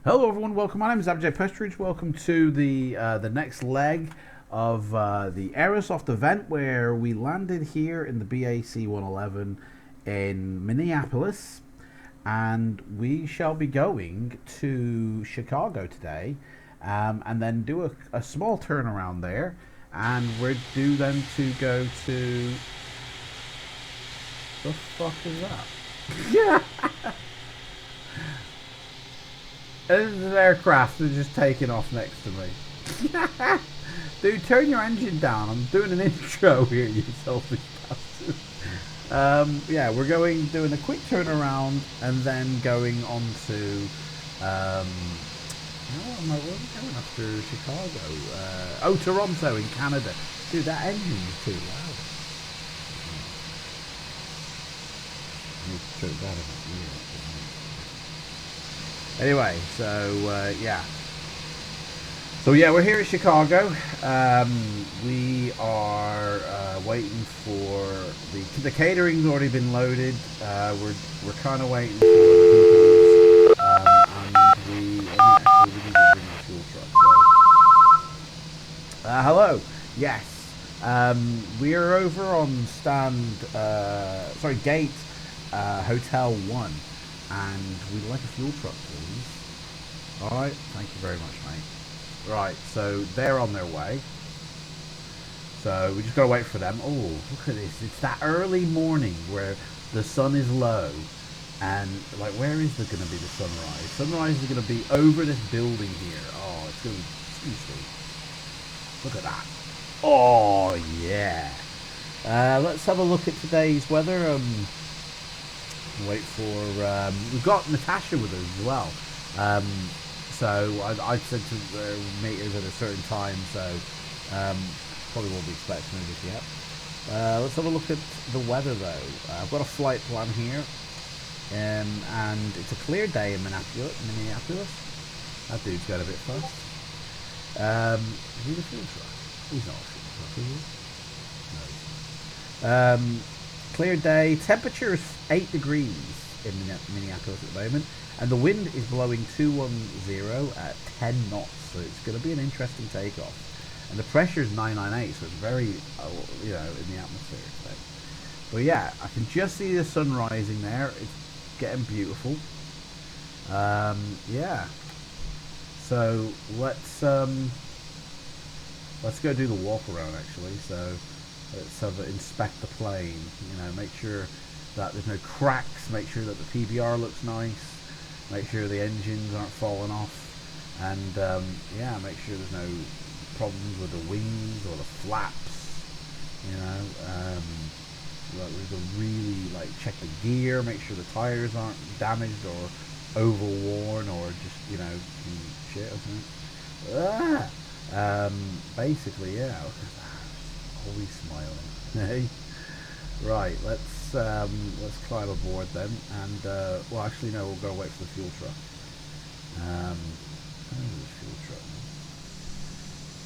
Hello everyone, welcome. My name is Abjay Pestridge. Welcome to the next leg of the Aerosoft event, where we landed here in the BAC1-11 in Minneapolis, and we shall be going to Chicago today, and then do a small turnaround there, and we're due then to go to... The fuck is that? Yeah. This is an aircraft that's just taking off next to me. Dude, turn your engine down. I'm doing an intro here, you selfish bastard. Yeah, we're doing a quick turnaround and then going on to where are we going after Chicago? Toronto in Canada. Dude, that engine is too loud. I need to turn that up. Anyway, so yeah. So yeah, we're here at Chicago. We are waiting for the catering's already been loaded. We're kind of waiting for the people, and we actually didn't bring the fuel truck. So. Hello. Yes. We are over on gate Hotel 1. And we'd like a fuel truck, please. Alright, thank you very much, mate. Right, so they're on their way. So we just gotta wait for them. Oh, look at this. It's that early morning where the sun is low. And, like, where is there gonna be the sunrise? Sunrise is gonna be over this building here. Oh, it's gonna be sweet. Look at that. Oh, yeah. Let's have a look at today's weather. Wait for we've got Natasha with us as well, so I said to meet us at a certain time, so probably won't be expecting her just yet. Let's have a look at the weather though. I've got a flight plan here, and it's a clear day in Minneapolis. That dude's got a bit fast. Is he the fuel truck? He's not a fuel truck, is he? No. Clear day, temperature is 8 degrees in Minneapolis at the moment, and the wind is blowing 210 at 10 knots, so it's going to be an interesting takeoff. And the pressure is 998, so it's very, in the atmosphere. So. But yeah, I can just see the sun rising there. It's getting beautiful. Yeah. So let's go do the walk around actually. So. Let's inspect the plane, make sure that there's no cracks, make sure that the PBR looks nice, make sure the engines aren't falling off, and yeah, make sure there's no problems with the wings or the flaps, we've really check the gear, make sure the tires aren't damaged or overworn or just, shit or something. Basically, yeah. Always smiling. Hey, right. Let's climb aboard then, and well, actually, no. We'll go wait for the fuel truck. Where's the fuel truck?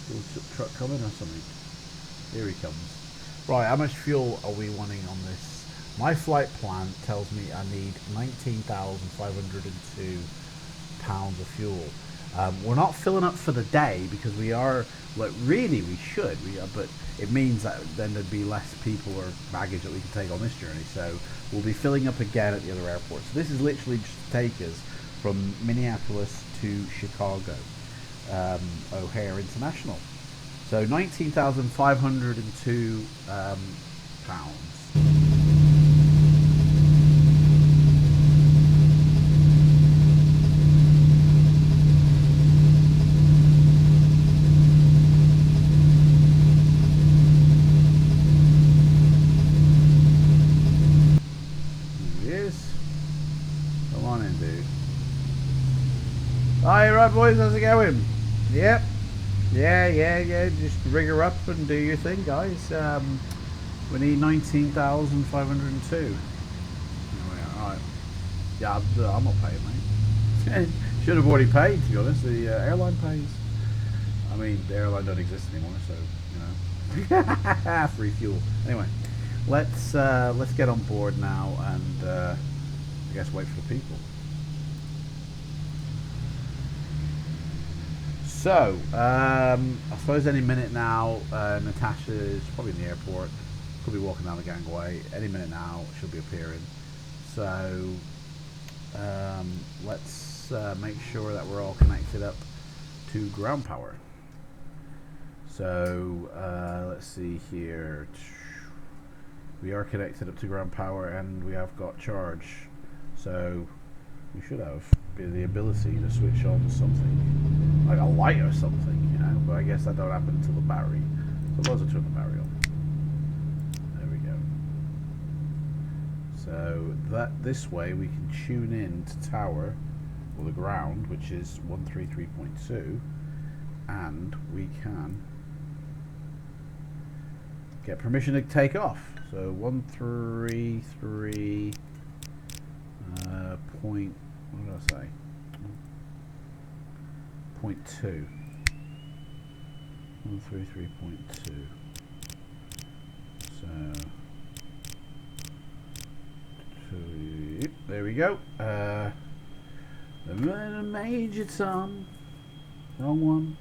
Fuel truck coming or something? Here he comes. Right. How much fuel are we wanting on this? My flight plan tells me I need 19,502 pounds of fuel. We're not filling up for the day because we are, really we should, but it means that then there'd be less people or baggage that we can take on this journey. So we'll be filling up again at the other airports. So this is literally just to take us from Minneapolis to Chicago, O'Hare International. So 19,502 Come on in, dude. Hi, right, boys. How's it going? Yep. Yeah. Just rig her up and do your thing, guys. We need 19,502. Anyway, alright. Yeah, I'm not paying, mate. Should have already paid, to be honest. The airline pays. I mean, the airline don't exist anymore, so you know. Free fuel. Anyway, let's get on board now and I guess wait for the people. So, I suppose any minute now, Natasha is probably in the airport, could be walking down the gangway. Any minute now, she'll be appearing. So, let's make sure that we're all connected up to ground power. So, let's see here. We are connected up to ground power and we have got charge. So, we should have the ability to switch on something, like a light or something, you know, but I guess that don't happen until the battery. So let's turn the battery on. There we go. So this way we can tune in to tower, or the ground, which is 133.2, and we can get permission to take off. So 133 point. What did I say? 0.2. 133.2. So there we go. The Major Tom. Wrong one.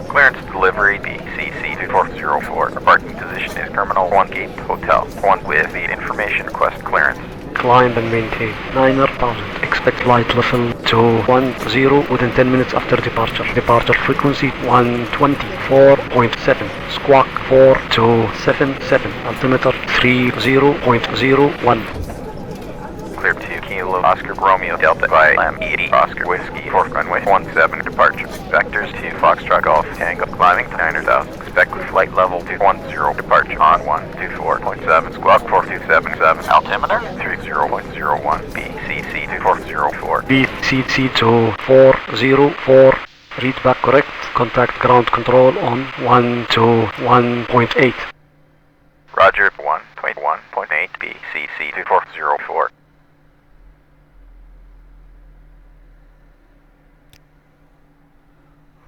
Clearance delivery BCC-2404. Our parking position is Terminal 1 Gate Hotel 1 with the information request clearance. Climb and maintain 9,000. Expect light level to 10 within 10 minutes after departure. Departure frequency 124.7. Squawk 4277. Altimeter 30.01. Clear to Kilo Oscar Romeo Delta by M80 Oscar Whiskey 4 runway 17 departure. Vectors to Foxtrot Golf Tango climbing to 900,000. Expect flight level to 10 departure on 124.7 squawk 4277 altimeter 30.01 BCC 2404. BCC 2404. Read back correct. Contact ground control on 121.8. Roger 1.1.8 BCC 2404.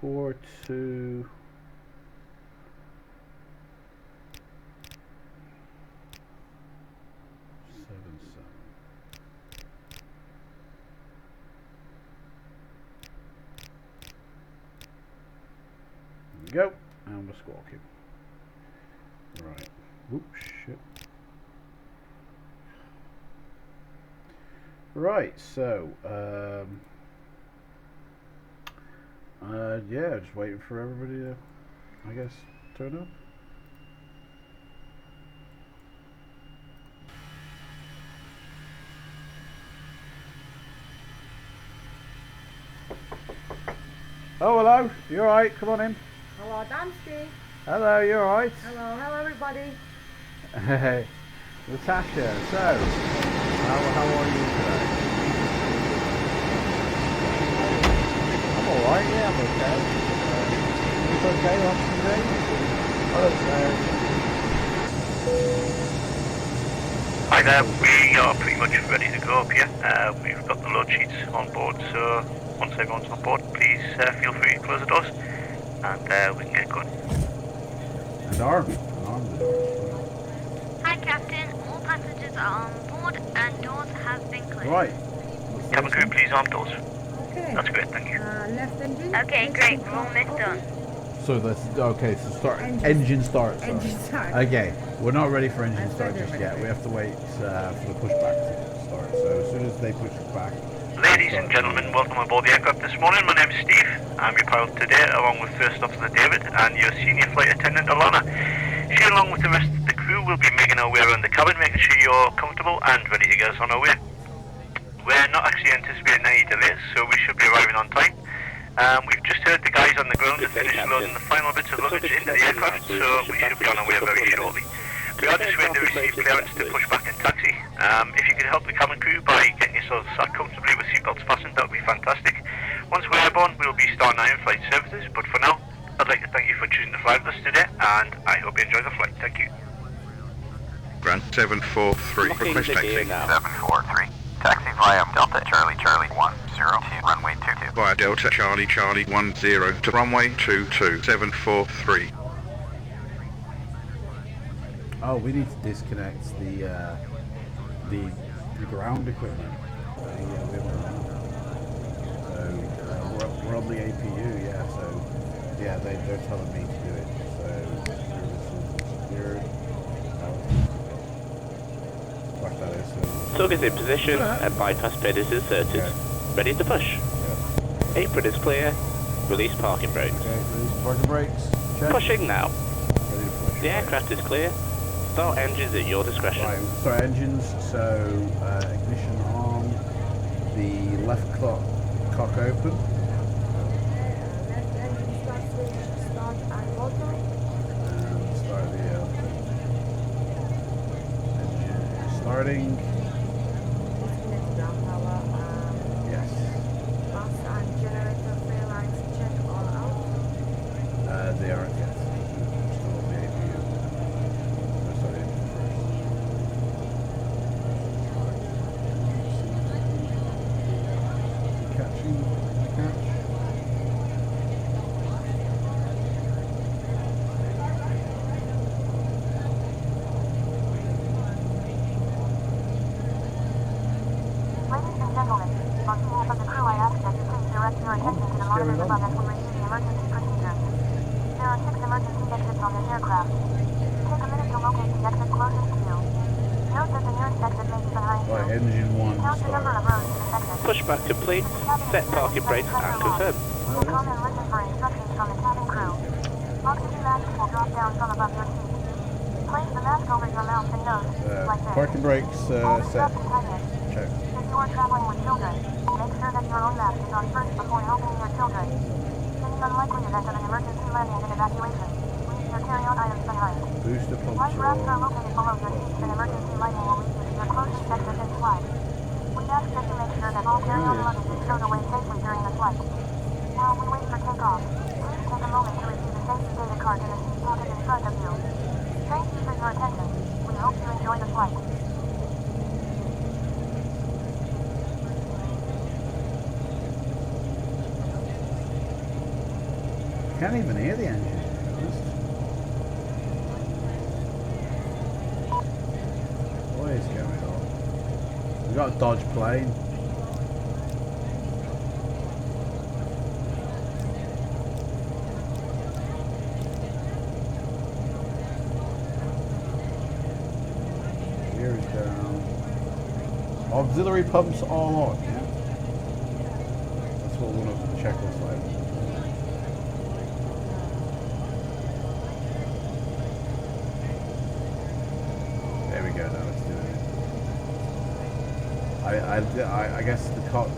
Four, two, seven. There we go, and we're squawking. Right. Oops, shit. Right, so, yeah, just waiting for everybody to, I guess, turn up. Oh, hello. You alright? Come on in. Hello, Damsky. Hello, you alright? Hello, everybody. Hey, Natasha, so, how are you today? I'm alright, yeah, I'm okay. It's okay, last few days? Hi there, we are pretty much ready to go up here. We've got the load sheets on board, so once everyone's on board, please feel free to close the doors and we can get going. And arm the doors. Hi, Captain. All passengers are on board and doors have been closed. Right. Cabin crew, please arm doors. Okay. That's great, thank you. Left engine. Okay, great. We're almost done. So let's, okay, so start, engine start. Sorry. Engine start. Okay, we're not ready for engine I'm start ready, just ready. yet. We have to wait for the pushback to start. So as soon as they push it back, Ladies and gentlemen, welcome aboard the aircraft this morning. My name is Steve. I'm your pilot today, along with First Officer David and your senior flight attendant Alana. She, along with the rest of the crew, will be making our way around the cabin, making sure you're comfortable and ready to get us on our way. We're not actually anticipating any delays, so we should be arriving on time. We've just heard the guys on the ground have finished loading the final bits of luggage into the aircraft, so we should be on our way very shortly. We are just waiting to receive clearance to push back in taxi. If you could help the cabin crew by getting yourselves sat comfortably with seatbelts fastened, that would be fantastic. Once we're airborne, we'll be starting our in-flight services, but for now, I'd like to thank you for choosing to fly with us today, and I hope you enjoy the flight. Thank you. Ground 743, request taxi. 743. Taxi via Delta Charlie Charlie 102, runway 22. Via Delta Charlie Charlie 10 to runway 22, 743. Oh, we need to disconnect the ground equipment. We're on the APU, yeah. So yeah, they're telling me to do it. So secured. Watch that is. Target in position and bypass pit is inserted. Okay. Ready to push. Yeah. Apron is clear. Release parking brakes. Okay, release parking brakes. Check. Pushing now. Ready to push. The aircraft is clear. Start engines at your discretion. Right, start engines. So ignition on. The left cock open. Left engine start switch, start and motor. And start the engine starting. Disconnect ground power. Yes. Bus and generator fail lines check all out. They aren't yet. Still on the APU. Start engine first. Catching. Catch. Ladies and gentlemen, on behalf of the crew, I ask that you please direct your attention to the monitors above as we review the emergency procedures. There are 6 emergency exits on this aircraft. Take a minute to locate the exit closest to you. Note that the nearest exit may be behind you. Right, engine 1 Count the number of start. rows to this exit. Pushback complete. Set parking brakes and confirm. Calm and listen for instructions from the cabin crew. Oxygen masks will drop down from above your seat. Place the mask over your mouth and nose, like this. Parking brakes Hold the set. strap and tighten it. Check. If you are traveling with children, make sure that your own mask is on first before helping your children. In the unlikely event of an emergency landing and evacuation, leave your carry-on items behind. Booster pumps Life are rafts are on. located below your seats and emergency lighting will lead you to your closest exit in flight. We ask that you make sure that all carry-on luggage is stowed away safely during the flight. While we wait for takeoff, please take a moment to review the safety data card in the seat pocket in front of you. Thank you for your attention. We hope you enjoy the flight. Can't even hear the engine. What is going on? We got a Dodge plane. Gear is down. Auxiliary pumps all on. Yeah. That's what one of the checklists like. There we go. Now let's do it. I guess the cock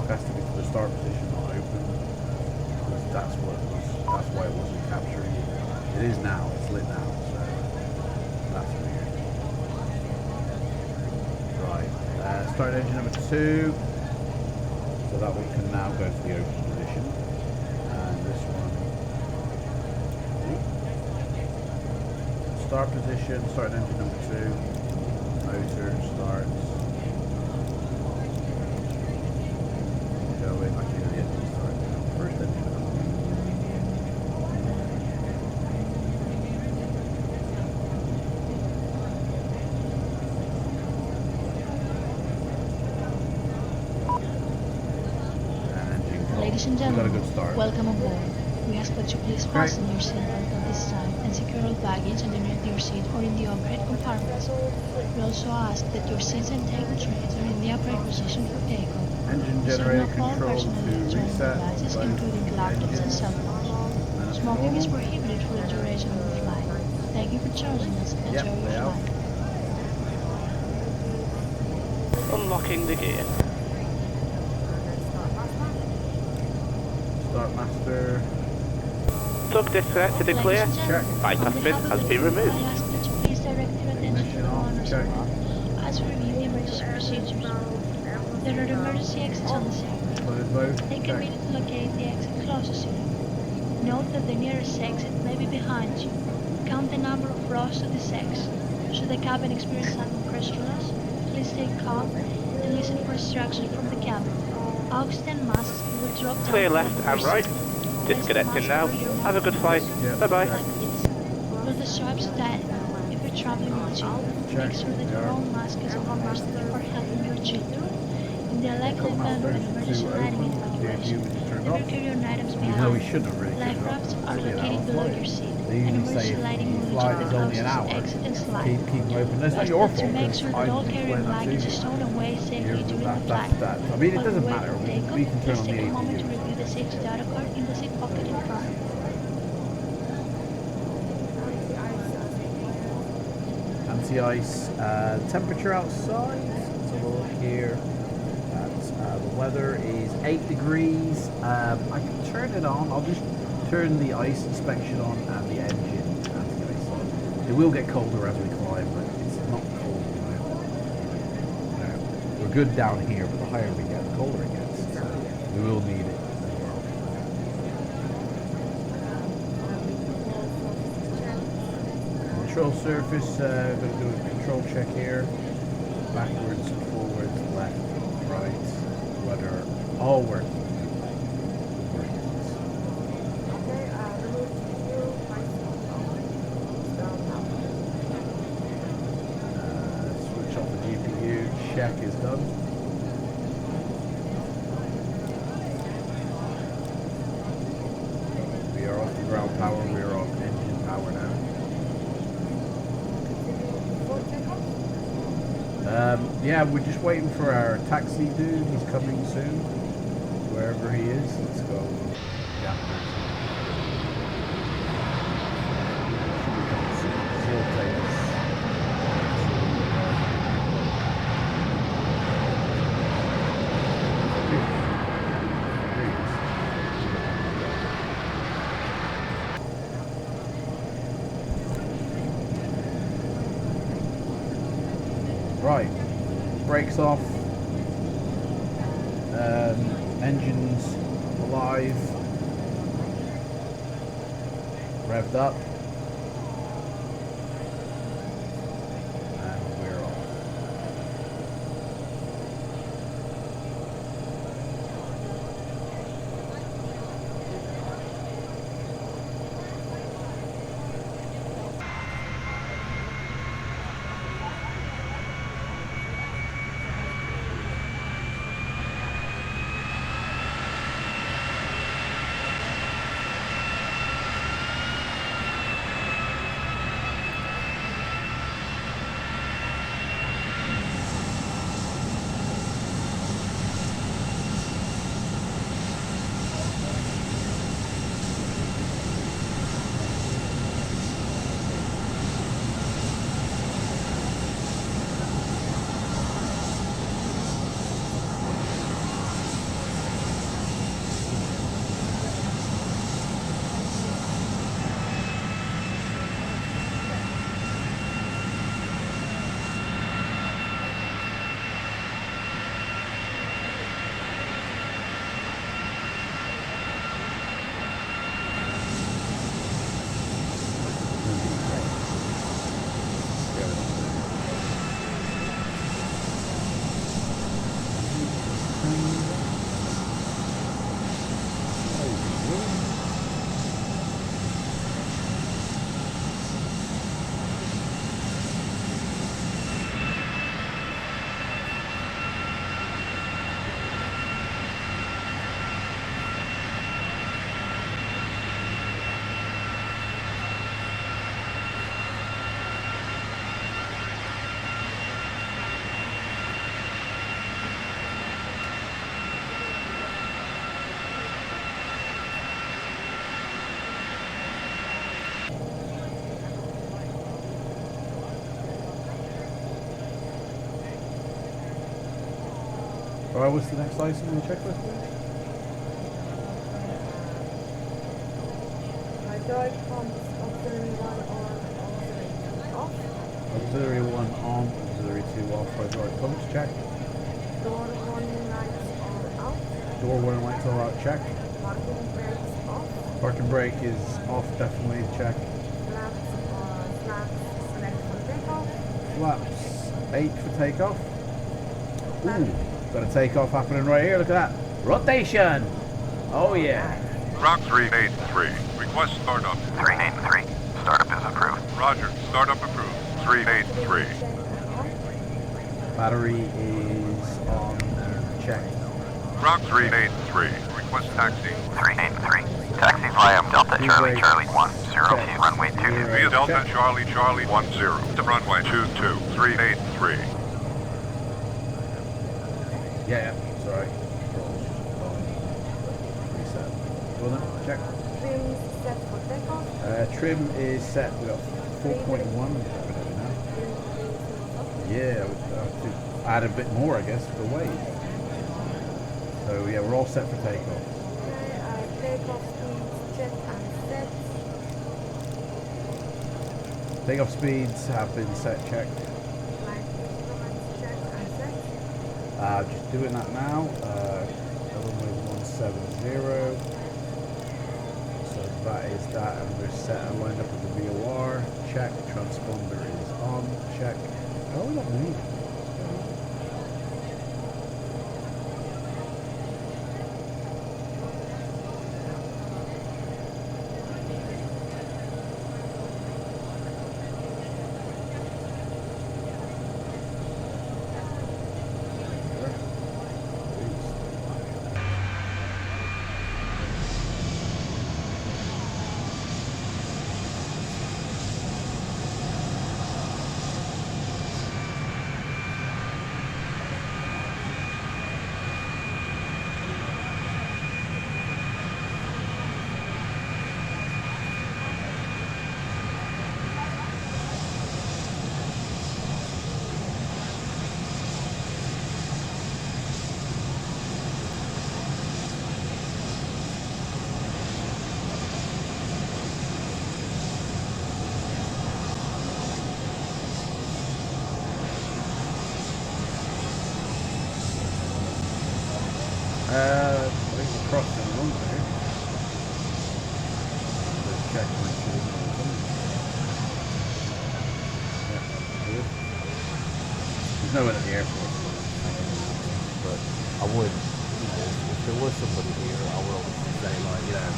has to be to the start position, not open, because that's why it wasn't capturing. It is now. It's lit now. So that's weird. Right. Start engine number 2. So that one can now go to the open position, and this one. Start position, start engine number 2, motor starts, go in, actually the engine starts, first engine number 1. And engine Ladies and we got a gentlemen, good start. welcome aboard. We ask that you please fasten your seatbelt at this time and secure all baggage underneath your seat or in the overhead compartments. We also ask that your seats and table trays are in the upright position for takeoff. Engine Signal generator all control personal to electronic reset. devices, Both including laptops and engines. cell phones. Smoking is prohibited for the duration of the flight. Thank you for charging us. Enjoy Yep, your they are. flight. Unlocking the gear. Start master. Tug disconnected and clear. Bypass pin has been removed. I ask that you please direct your attention to the runners above as we review the emergency procedures. There are emergency exits on the side. Loaded both. Take a minute to locate the exit closest to you. Note that the nearest exit may be behind you. Count the number of rows to this exit. Should the cabin experience sudden pressure loss, please stay calm and listen for instructions from the cabin. Oxygen masks will drop down. Clear left and right. Disconnecting now. Have a good flight. Bye-bye. Will the stripes tight if you're traveling with children? Make sure that your own mask is on first before helping your children. In the unlikely event of an emergency landing evacuation, never carry your items behind. we shouldn't have really Life rafts are located below your seat. They An usually say emergency if lighting the will reach flight the is only an closest hour, exit and slide. keep them open. That's not Last your but to fault. make 'Cause sure I that all didn't carry-on explain that to baggage you. is stowed away safely during the flight. I mean, it While doesn't we wait matter. for takeoff, We can turn please on the take a moment to APU. review the safety data card in the seat pocket in front. Anti-ice. Temperature outside. Let's have a look here. The weather is 8 degrees. I can turn it on. I'll just turn the ice inspection on and the engine anti-ice on. It will get colder as we climb, but it's not cold now. We're good down here, but the higher we get, the colder it gets. So we will need it. Control surface, going to do a control check here. Backwards, forwards, left, right. Weather, all working. Switch off the GPU. Check is done. We are off the ground power. We are off engine power now. Yeah, we're just waiting for our taxi dude. He's coming soon. Wherever he is, let's go. Yeah. He'll take us. Right. Brakes off, engines alive, revved up, and we're off. Alright, what's the next item on the checklist, please? Hydraulic pumps, auxiliary 1 on, auxiliary 2 off. Auxiliary 1 on, auxiliary 2 off, hydraulic pumps, check. Door warning lights all out. Door warning lights all out, check. Parking brakes off. Parking brake is off, definitely, check. Flaps select for takeoff. Flaps 8 for takeoff. Ooh, got a takeoff happening right here, look at that. Rotation! Oh yeah. Rock 383. Request startup. 383. Startup is approved. Roger. Startup approved. 383. Battery is on, check. Rock 383. Request taxi. 383. Taxi via Delta Charlie Charlie 102 runway 2. Via Delta Charlie Charlie 10 to runway 22. 383. Yeah, sorry. Reset. Go on then, check. Trim set for takeoff. Trim is set, we got 4.1. Yeah, we have to add a bit more, I guess, for the weight. So yeah, we're all set for takeoff. Okay, takeoff speeds check and set. Takeoff speeds have been set, checked. Flight instruments check and set. Just doing that now. Runway 170. So that is that, and we're set and lined up with the VOR. Check. Transponder is on. Check. Oh, we don't need it. I think we're crossing the runway. Let's check and make sure there's no coming. Yeah, good. There's no one at the airport, but I would, you know, if there was somebody here, I would obviously say, like, you know,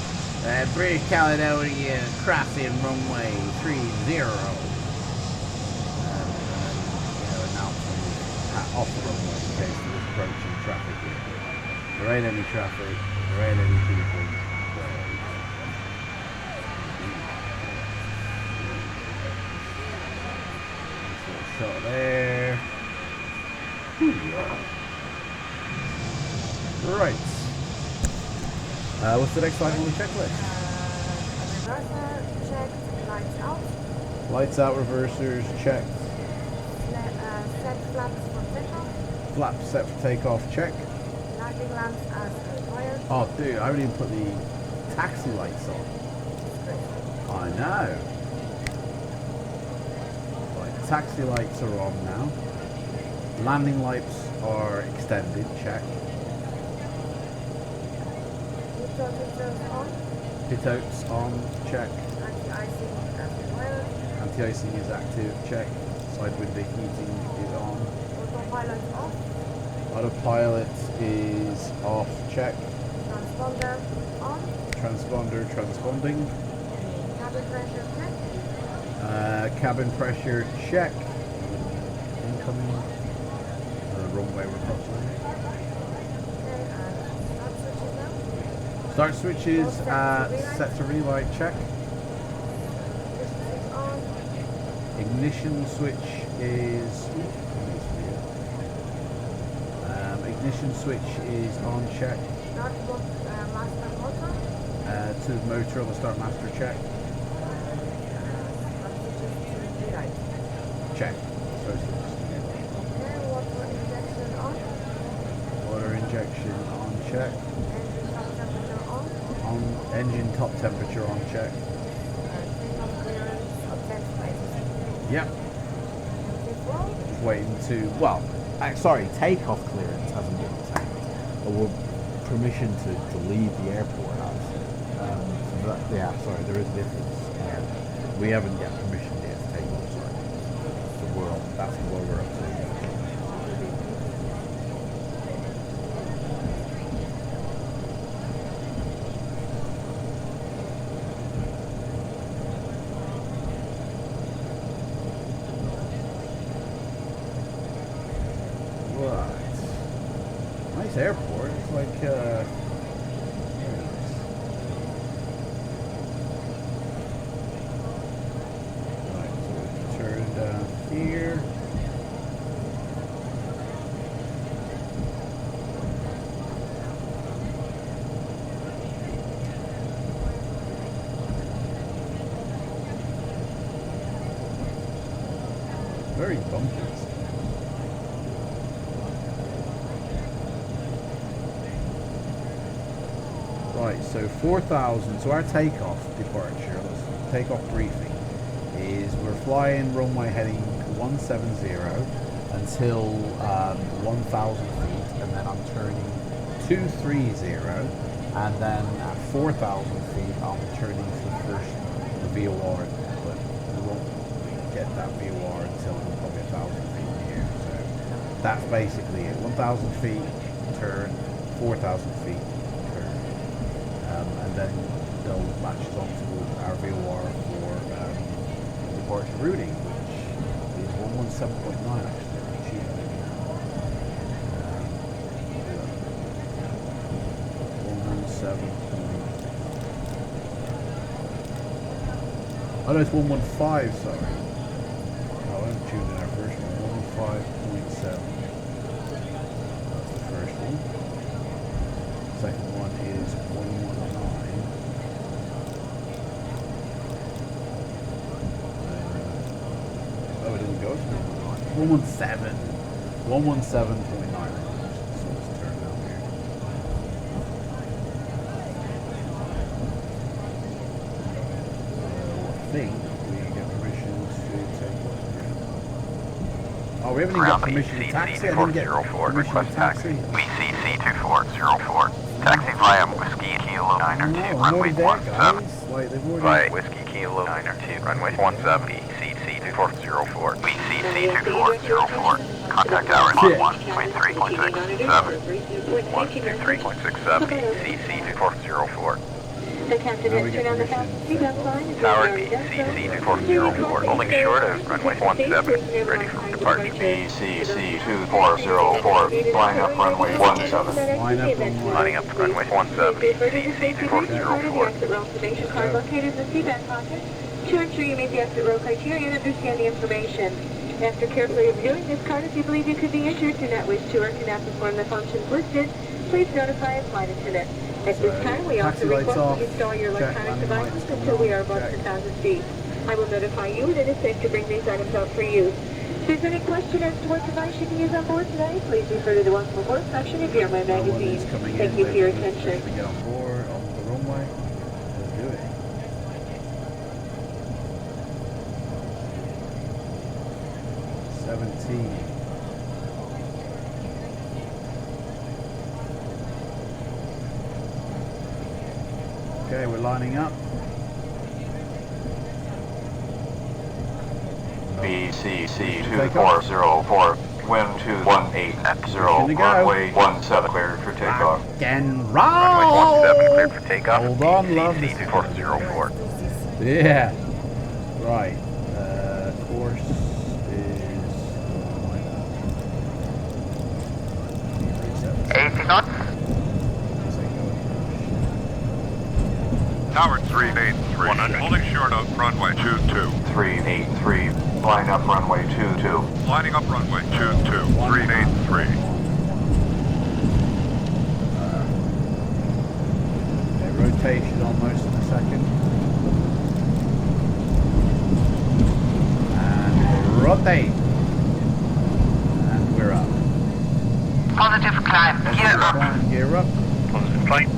British Caledonia crossing runway 30. You know, announcing off the runway in case there was approaching traffic here. There ain't any traffic, there ain't any people. Shot there. Right. What's the next item on the checklist? Reverser checked, lights out. Lights out, reversers checked. Set flaps for takeoff. Flaps set for takeoff, check. Landing lamps as required. Oh dude, I haven't even put the taxi lights on. I know. Right, taxi lights are on now. Landing lights are extended, check. Pitouts on, check. Anti-icing as required. Anti-icing is active, check. Side window heating is on. Autopilot off. Autopilot is off, check. Transponder on. Transponder transponding. Cabin pressure check. Cabin pressure check. Incoming. Runway we're crossing. Start switches set to relight, check. Ignition switch is ignition switch is on, check. Start master motor. To the motor on the start master, check. Check. Water injection on. Water check. On engine top temperature on check. Yep. Just waiting to, well, sorry, takeoff clearance hasn't been obtained. But we're permission to leave the airport has. So that, yeah, sorry, there is a difference. We haven't yet permission yet to take off, sorry. So that's what we're up to. Nice airport. It's like very nice. Right, so we turn down here. Very bumpy. Right, so 4,000, so our takeoff departure, let's takeoff briefing, is we're flying runway heading 170 until 1,000 feet, and then I'm turning 230, and then at 4,000 feet I'm turning to the first VOR, but we won't get that VOR until probably 1,000 feet in the air, so that's basically it. 1,000 feet, turn, 4,000 feet, and then they'll match us on to our VOR for departure routing, which is 117.9 actually. Oh no, it's 115, sorry. Oh, I'm choosing our first one, 115.7. That's the first one. Second one is 119. Oh, it didn't go to 119. 117. 117.9. So let's turn down here. I think we get permission to take off here. Oh, we haven't even got permission to taxi. I didn't get permission to taxi. BCC 2404. Taxi via Whiskey Kilo 902, runway 17. Via Whiskey Kilo 902, runway 17. BCC 2404. BCC 2404. Contact hours 123.67. 123.67. BCC 2404. The captain has turned on the seatbelt sign. Tower BCC 2404. Holding short of runway 17. Ready for departure. BCC 2404. Flying up runway 17. Lining up runway 17. BCC 2404. Exit row information card located in the seatbelt pocket. To ensure you meet the exit row criteria and understand the information. After carefully reviewing this card, if you believe you could be injured, do not wish to, or cannot perform the functions listed, please notify a flight attendant. At this time, we also request that you install your electronic devices until we are above 10,000 feet. I will notify you when it is safe to bring these items out for use. If there's any question as to what device you can use on board today, please refer to the Once Before section of your magazine. Thank you for your attention. To get on board, on the runway, let's do it. Okay, we're lining up. BCC 2404. Wind 218.0. Runway 17 cleared for takeoff. Again, Runway roll! 17 cleared for takeoff. Hold on, love. BCC 2404. Yeah. Right. Course is 80 knots. Tower 383. 100. Holding short of runway 22. 383. Flying up runway 22. Lining up runway 22. 383. Rotation almost in a second. And rotate. And we're up. Positive climb. Gear up. Gear up. Positive flight.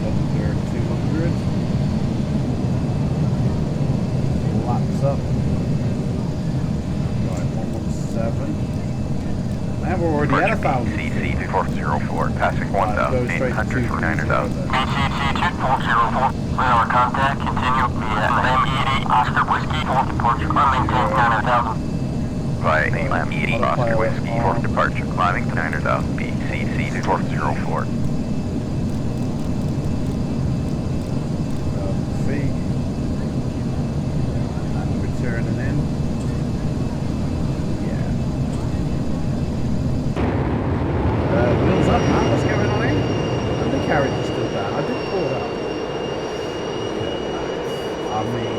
Under 200. Laps up. Right, 117. Now we're already at 1,000. CC 2404, passing 1,800 for 9,000. CC 2404, we are contact, continue via M80 Oscar Whiskey for departure, maintain 9,000. Via M80 Oscar Whiskey for departure, climbing to 9,000 feet, CC 2404. Feet. And we're turning in. Wheels up, man. What's going on here? And the carriage is still down. I did pull it up. I mean,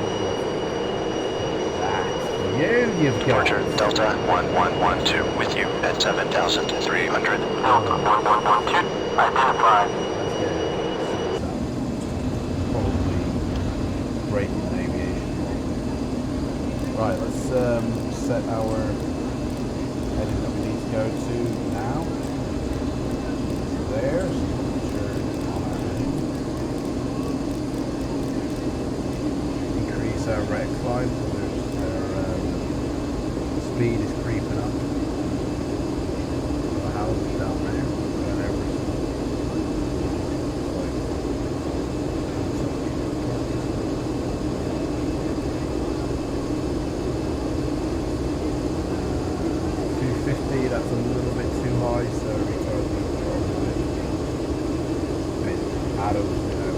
you've got Departure Delta 1112 with you at 7,300. Delta 1112, identified. Probably breaking the aviation. Right, let's set our heading that we need to go to now. There, so make sure on our heading. Increase our rate climb, so our speed is creeping up. The house is down there. That's a little bit too high, so retard out of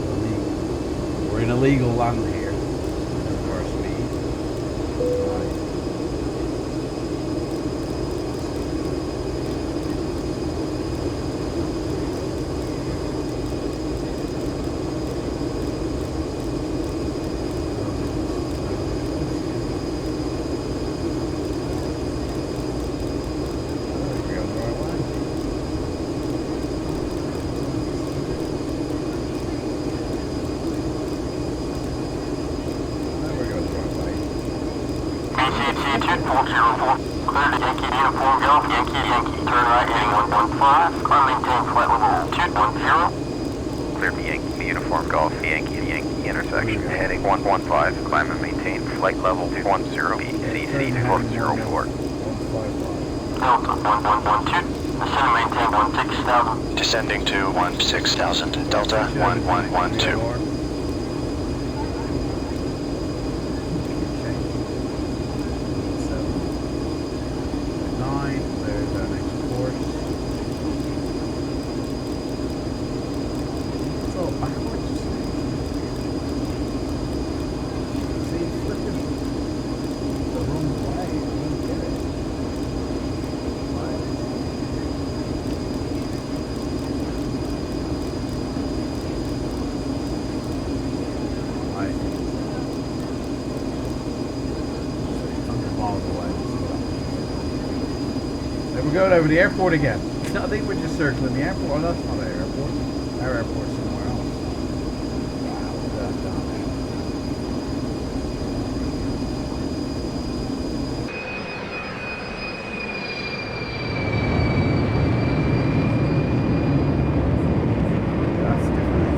illegal. We're in illegal land here. Over our speed. Right. Clear me Yankee Uniform Golf Yankee intersection heading 115, climb and maintain flight level 210 CC 404. Delta 1112, descend and maintain 16,000. Descending to 16,000. Delta 1112. We're going over the airport again. I think we're just circling the airport. Oh, that's not our airport. Our airport's somewhere else. Wow, look at that down there. That's different.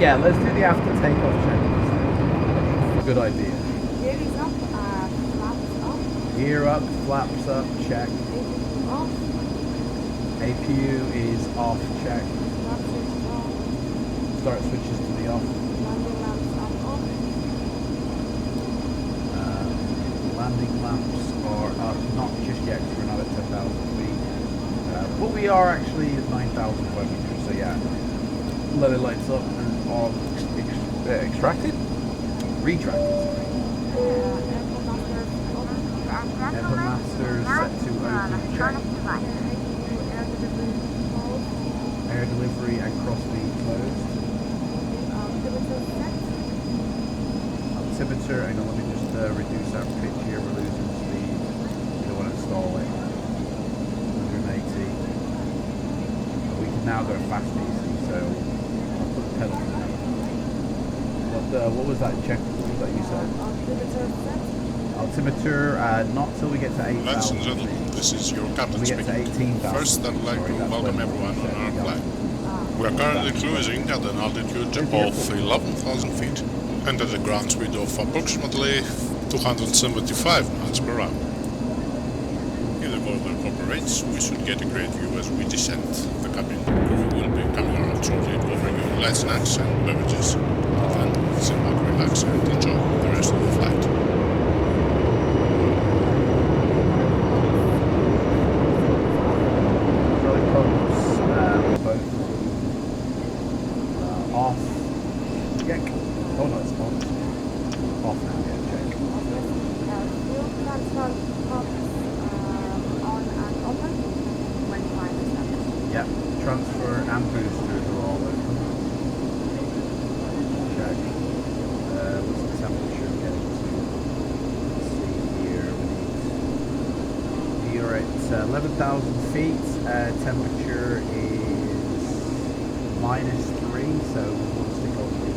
Yeah, let's do the after takeoff check. Good idea. Gear is up, flaps up. Gear up, flaps up, check. Off. APU is off, check. Start switches to the off. Landing lamps are off. Landing lamps are up, not just yet because we're not at 10,000 feet. But we are actually at 9,500, so yeah. Let it lights up and all extracted? Retracted, sorry. Airport master set to open check. Air delivery and crossfeed closed. Altimeter, hang on, let me just reduce our pitch here, we're losing speed. Don't want to install it. 180. We can now go fast easy, so I'll put the pedal down. what was that check that you said? Altimeter, not till we get to 8,000. Ladies and gentlemen, this is your captain we get speaking. To 18,000. First, I'd like to welcome everyone on our flight. We are currently cruising at an altitude of 11,000 feet and at a ground speed of approximately 275 miles per hour. If the border cooperates, we should get a great view as we descend the cabin. We will be coming around shortly to offer you light snacks and beverages. Then sit back, relax and enjoy the rest of the flight. Off. Check. Oh no, it's on. Off now, yeah, check. Fuel transfer pumps on and open when flying is done. Yeah, transfer and boosters are all open. Check. What's the temperature getting to? Let's see here. We are at 11,000 feet. Temperature is -3, so we want to stick on the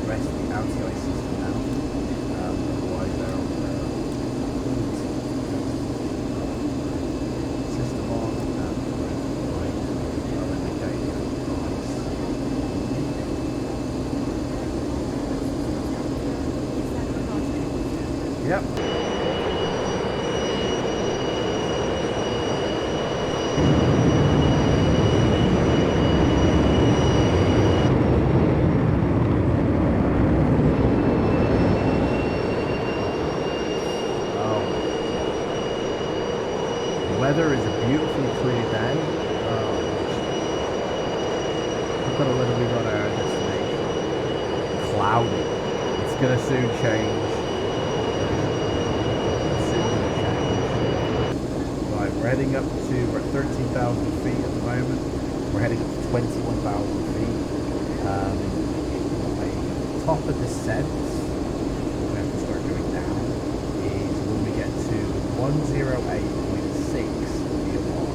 rest of the anti-ice system now. Otherwise, they're on the system on and right indicator ice. Yep. Weather is a beautiful clear day. Look at when we got our destination. Cloudy. It's gonna soon change. Right, we're heading up to, we're at 13,000 feet at the moment. We're heading up to 21,000 feet. The top of descent, we have to start going down, is when we get to 108.6 VOR.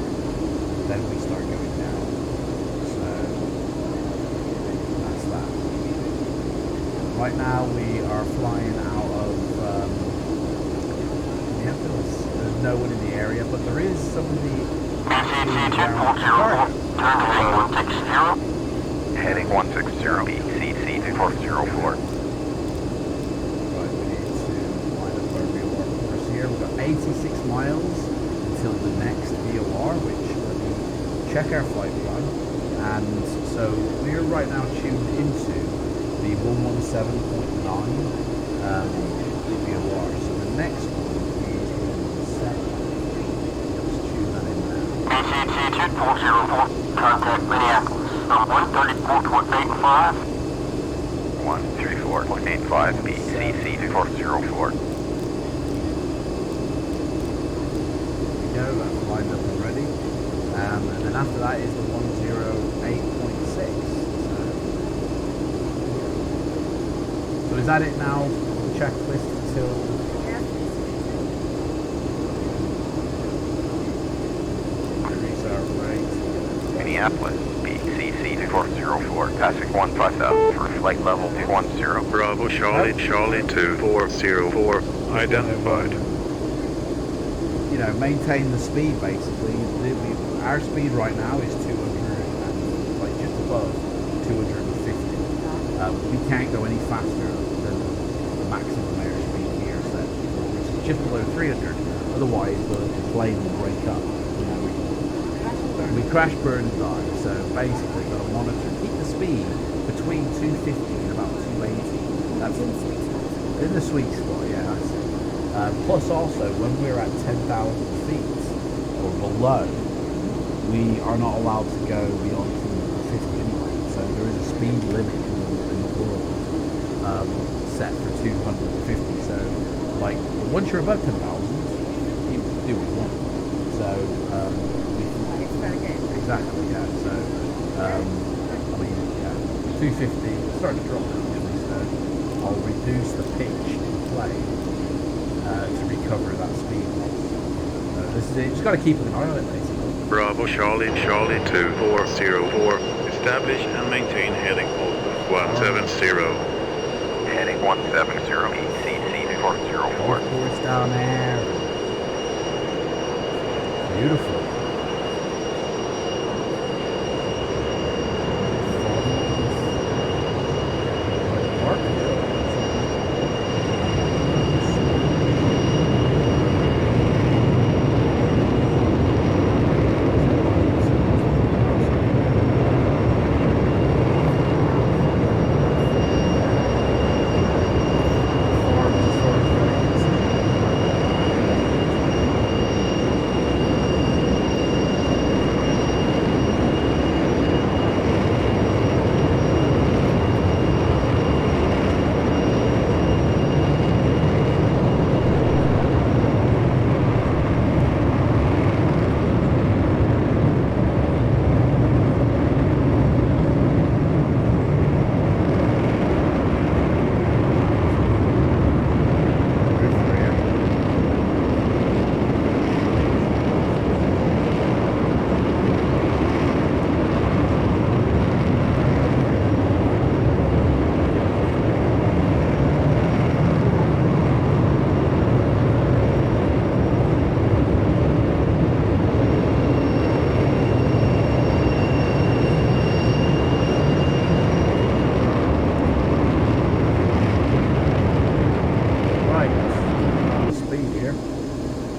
Then we start going down. So that's that. Right now we are flying out of there's no one in the area, but there is somebody Heading 160 BCC 2404. Right, we need to line up our VOR course here. We've got 86 miles until the next VOR, which let me check our flight plan. And so we're right now tuned into the 117.9 VOR. So the next one is 117. Let's tune that in now. BCC 2404, contact Minneapolis. 134.85. 134.85 BCC 2404. Go, that's lined up already. And then after that is the 108.6. So is that it now? The checklist until increase our rate. Minneapolis BCC 2404. Passing 150 for flight level 210. Bravo Charlie, Charlie 2404 identified. You know, maintain the speed basically. Our speed right now is 200 and like just above 250. We can't go any faster than the maximum airspeed here set, which is just below 300. Otherwise, the plane will break up. You know, we crash, burn, and die. So basically, got to monitor, keep the speed between 250 and about 280. That's in the sweet spot. Yeah, that's it. Plus, also, when we're at 10,000 feet or below, we are not allowed to go beyond 250 anyway. So there is a speed limit in the world set for 250. So, like, once you're above 10,000, you do what you want. So, exactly, yeah. So, I mean, yeah, 250, it's starting to drop now, really. So, I'll reduce the pitch in play to recover that speed loss. So this is it. Just got to keep an eye on it, basically. Bravo Charlie, Charlie 2404. Establish and maintain heading hold 170. Heading 170 BCC 404. Course down there. Beautiful.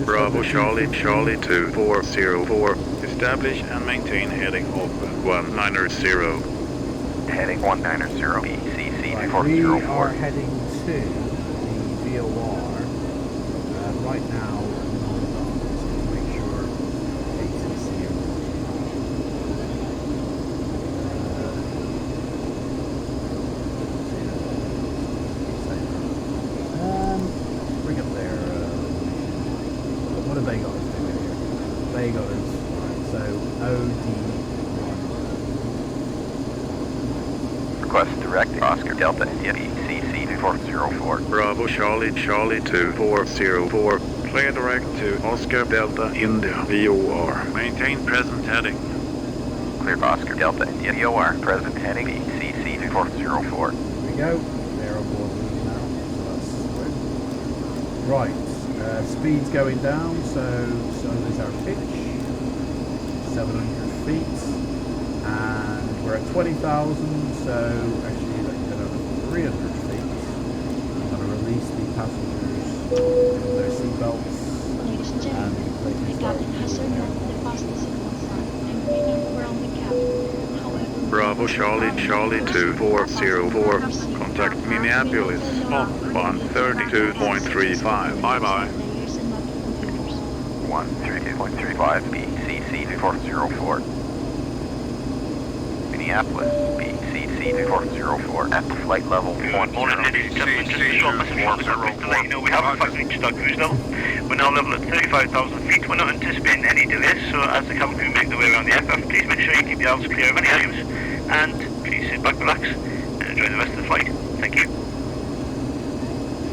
Bravo Charlie 2404. Establish and maintain heading of 190. Heading 190 BCC Right, 404. we are heading to the VOR right now. Just make sure ATC bring up their what have they got us doing here? They got us right, so OD. Request direct Oscar Delta BCC 404. Bravo Charlie 2404. Clear direct to Oscar Delta India VOR. Maintain present heading. Clear Oscar Delta India VOR. Present heading BCC 404. Here we go. They're on board with us now. So that's good. Right. Speed's going down, so there's our pitch. 700 feet. And we're at 20,000, so actually let's go down to 300 feet. I'm going to release the passengers from their seatbelts. Ladies and gentlemen, the captain has turned off the fasten signal sign and green over on the cabin. However, Bravo Charlie 2404. Contact Minneapolis on 132.35. Bye bye. 132.35 BCC 404. Minneapolis BCC 404 at flight level 10. Morning, ladies and gentlemen. Just a short message from the cockpit to let you know we have in fact reached our cruise level. We're now level at 35,000 feet. We're not anticipating any delays, so as the cabin crew make their way around the aircraft, please make sure you keep your arms clear of any items, and please sit back, relax, and enjoy the rest of the flight. Thank you.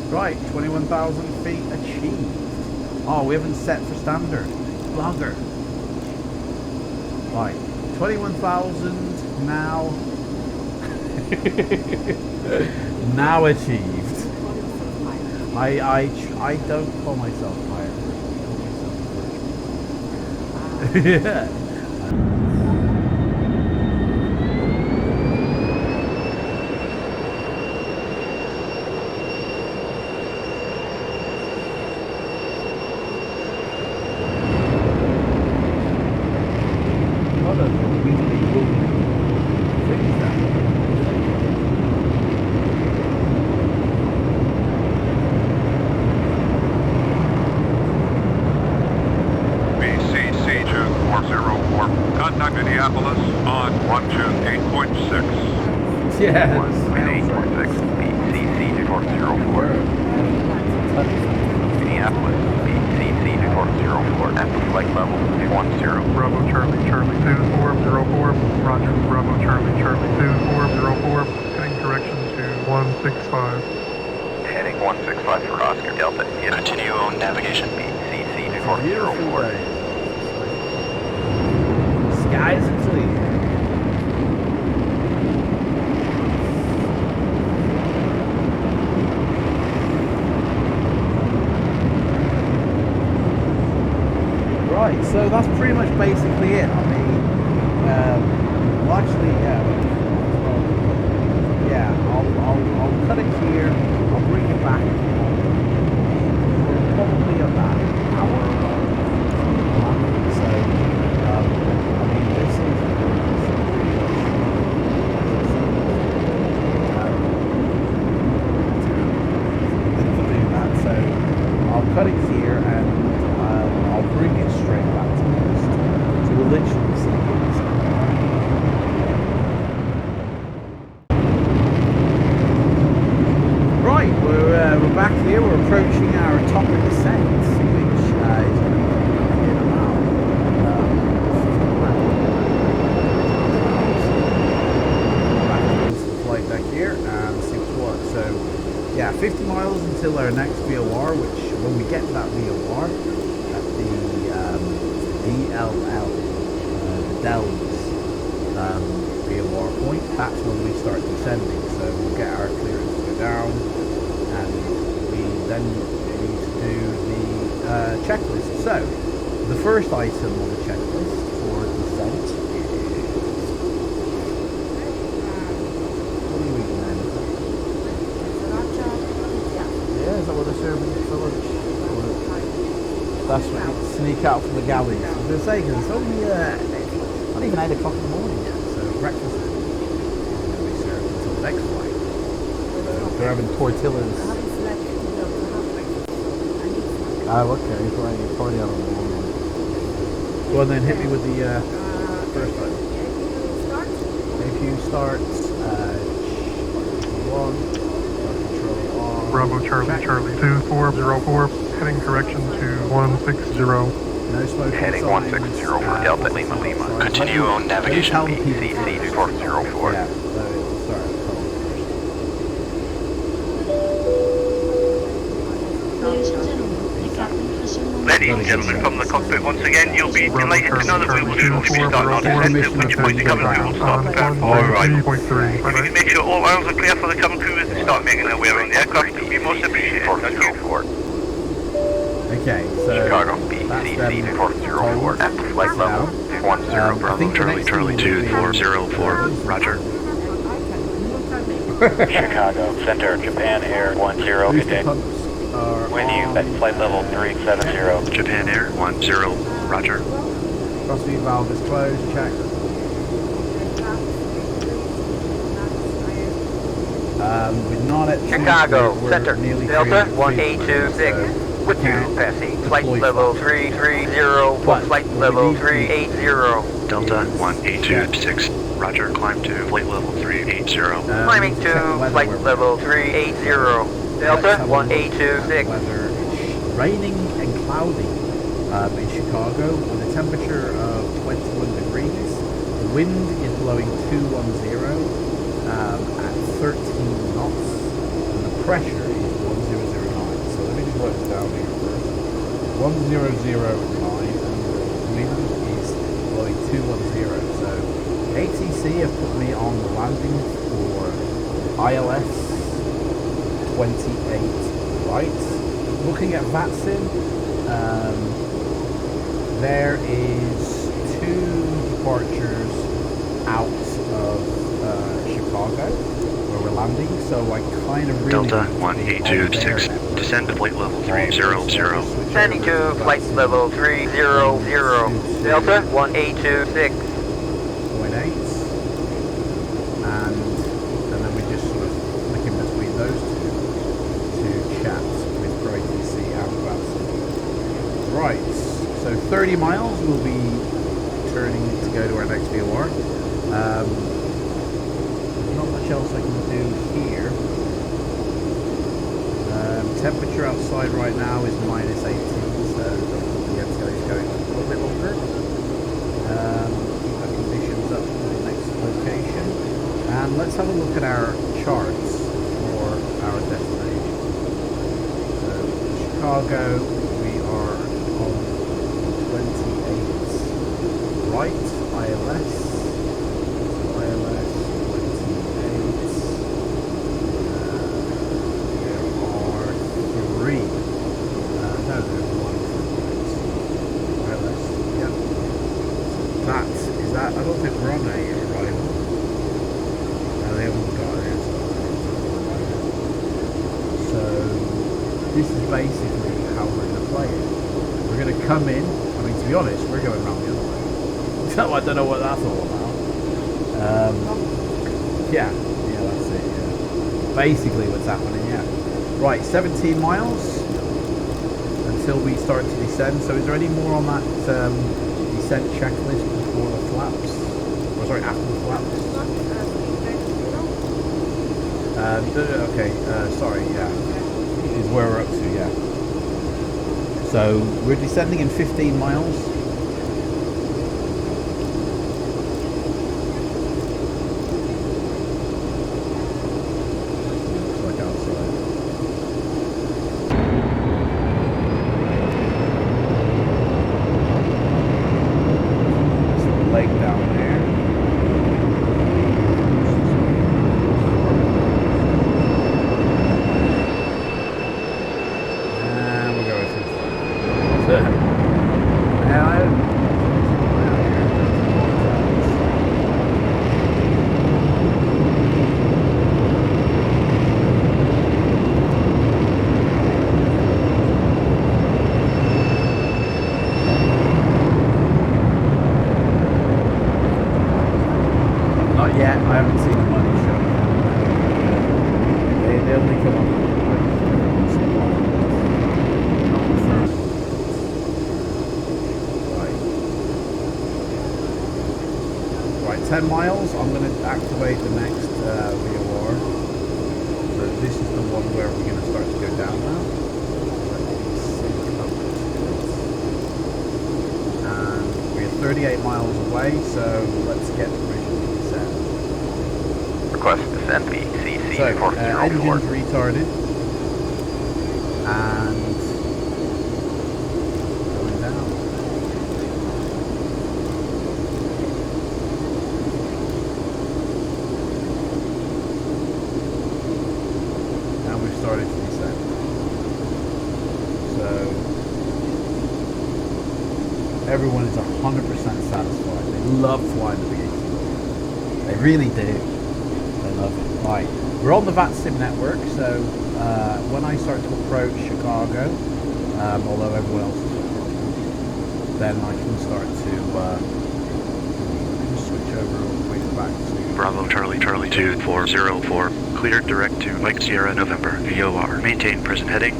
Right, 21,000 feet achieved. Oh, we haven't set for standard. Blogger. Right, 21,000 now. Now achieved. I don't call myself higher. I call myself yeah. Contact Minneapolis on 128.6. Yeah. 128.6 BCC 404. Minneapolis BCC 404 at the flight level 10. Bravo Charlie 2404. Roger. Bravo Charlie 2404. Heading correction to 165. Heading 165 for Oscar Delta. Continue on navigation. BCC 404. Skies are clear. Right, so that's pretty much basically it. I mean, well, actually, I'll cut it here. I'll bring it back. We're probably about an hour long. So, I mean, this is so I'll cut it here and I'll bring it straight back to this. So we'll literally see this. Right, we're back here. We're approaching our top of descent, which is going to be in about back to the flight deck here and see what's what. So yeah, 50 miles until our next VOR, which when we get to that VOR at the DLL, the Dells VOR point, that's when we start descending. So we'll get our clearance to go down, and we then need to do the checklist. So the first item on the checklist for descent is, what are you eating then? Yeah, is that what they're serving for lunch? That's when you sneak out from the galleys. I was going to say, because it's only not even 8 o'clock in the morning yet, so breakfast is going to be served until the next flight. So they're having tortillas. Oh, okay, right, you're party out on the morning. Go on then, hit me with the first one. APU starts, 1. Bravo Charlie Charlie 2404, heading correction to 160. No smoke. Heading 160 for Delta Lima Lima. Continue on navigation BCC 404. Yeah, so it'll start. Ladies and gentlemen, the captain has someone. Ladies and gentlemen, from the cockpit once again, you'll be delighted to know that we will shortly be starting our descent, at which point the cabin crew will start preparing for our arrival. If you can make sure all arms are clear for the cabin crew as they start making their way around the aircraft, it would be most appreciated. Thank you. Okay, so Chicago BCC 404 at flight level 10 Bravo Charlie Charlie 2404, roger. Chicago Center, Japan Air 10, good day. With you at flight level 370. Japan Air 10, roger. Crossfeed valve is closed, check. We're not at Chicago we're Center, nearly Delta 3 1826. With you, passing flight level 330 for flight level 380. Delta 1826, roger. Climb to flight level 380. Climbing to flight level 380. Delta 1826. Weather. It's raining and cloudy in Chicago with a temperature of 21 degrees. The wind is blowing 210 at 13 knots, and the pressure is 1009. So let me just work it down here first. 1009, and the wind is blowing 210. So ATC have put me on the landing for ILS 28, right? Looking at VATSIM, there is 2 departures out of Chicago where we're landing, so I kind of really Delta 1826, descend to flight level 300. Descending to flight level 300. Delta 1826. 0.8, and then we just sort of flick in between those two to chat with ProATC and VATSIM. Right, so 30 miles we'll be turning to go to our next VOR. Not much else I can do here. Temperature outside right now is minus 18, so the MTO is going a little bit longer. Keep the conditions up to the next location. And let's have a look at our charts for our destination. So Chicago, we are on 28 right, ILS. don't think we're on there yet, arrival. No, they haven't got it. So this is basically how we're going to play it. We're going to come in. I mean, to be honest, we're going around the other way. So I don't know what that's all about. Yeah, that's it. Yeah. Basically, what's happening. Yeah. Right, 17 miles until we start to descend. So, is there any more on that descent checklist before the flaps? Or sorry, after the flaps? Okay. Sorry. Yeah, is where we're up to. Yeah. So we're descending in 15 miles. Right, 10 miles, I'm going to activate the next VOR. So this is the one where we're going to start to go down now. And we're 38 miles away, so let's get permission to descend. Request descent BCC so, 404. engine's retarded. And going down. Now we've started to descend. So everyone is 100% satisfied. They love flying the BAC. They really do. They love it. Right, we're on the BAC1-11 network, so when I start to approach Chicago, although everyone else is approaching, then I can start to just switch over real quick back to Bravo Charlie Charlie 2404. Cleared direct to Mike Sierra November VOR. Maintain present heading.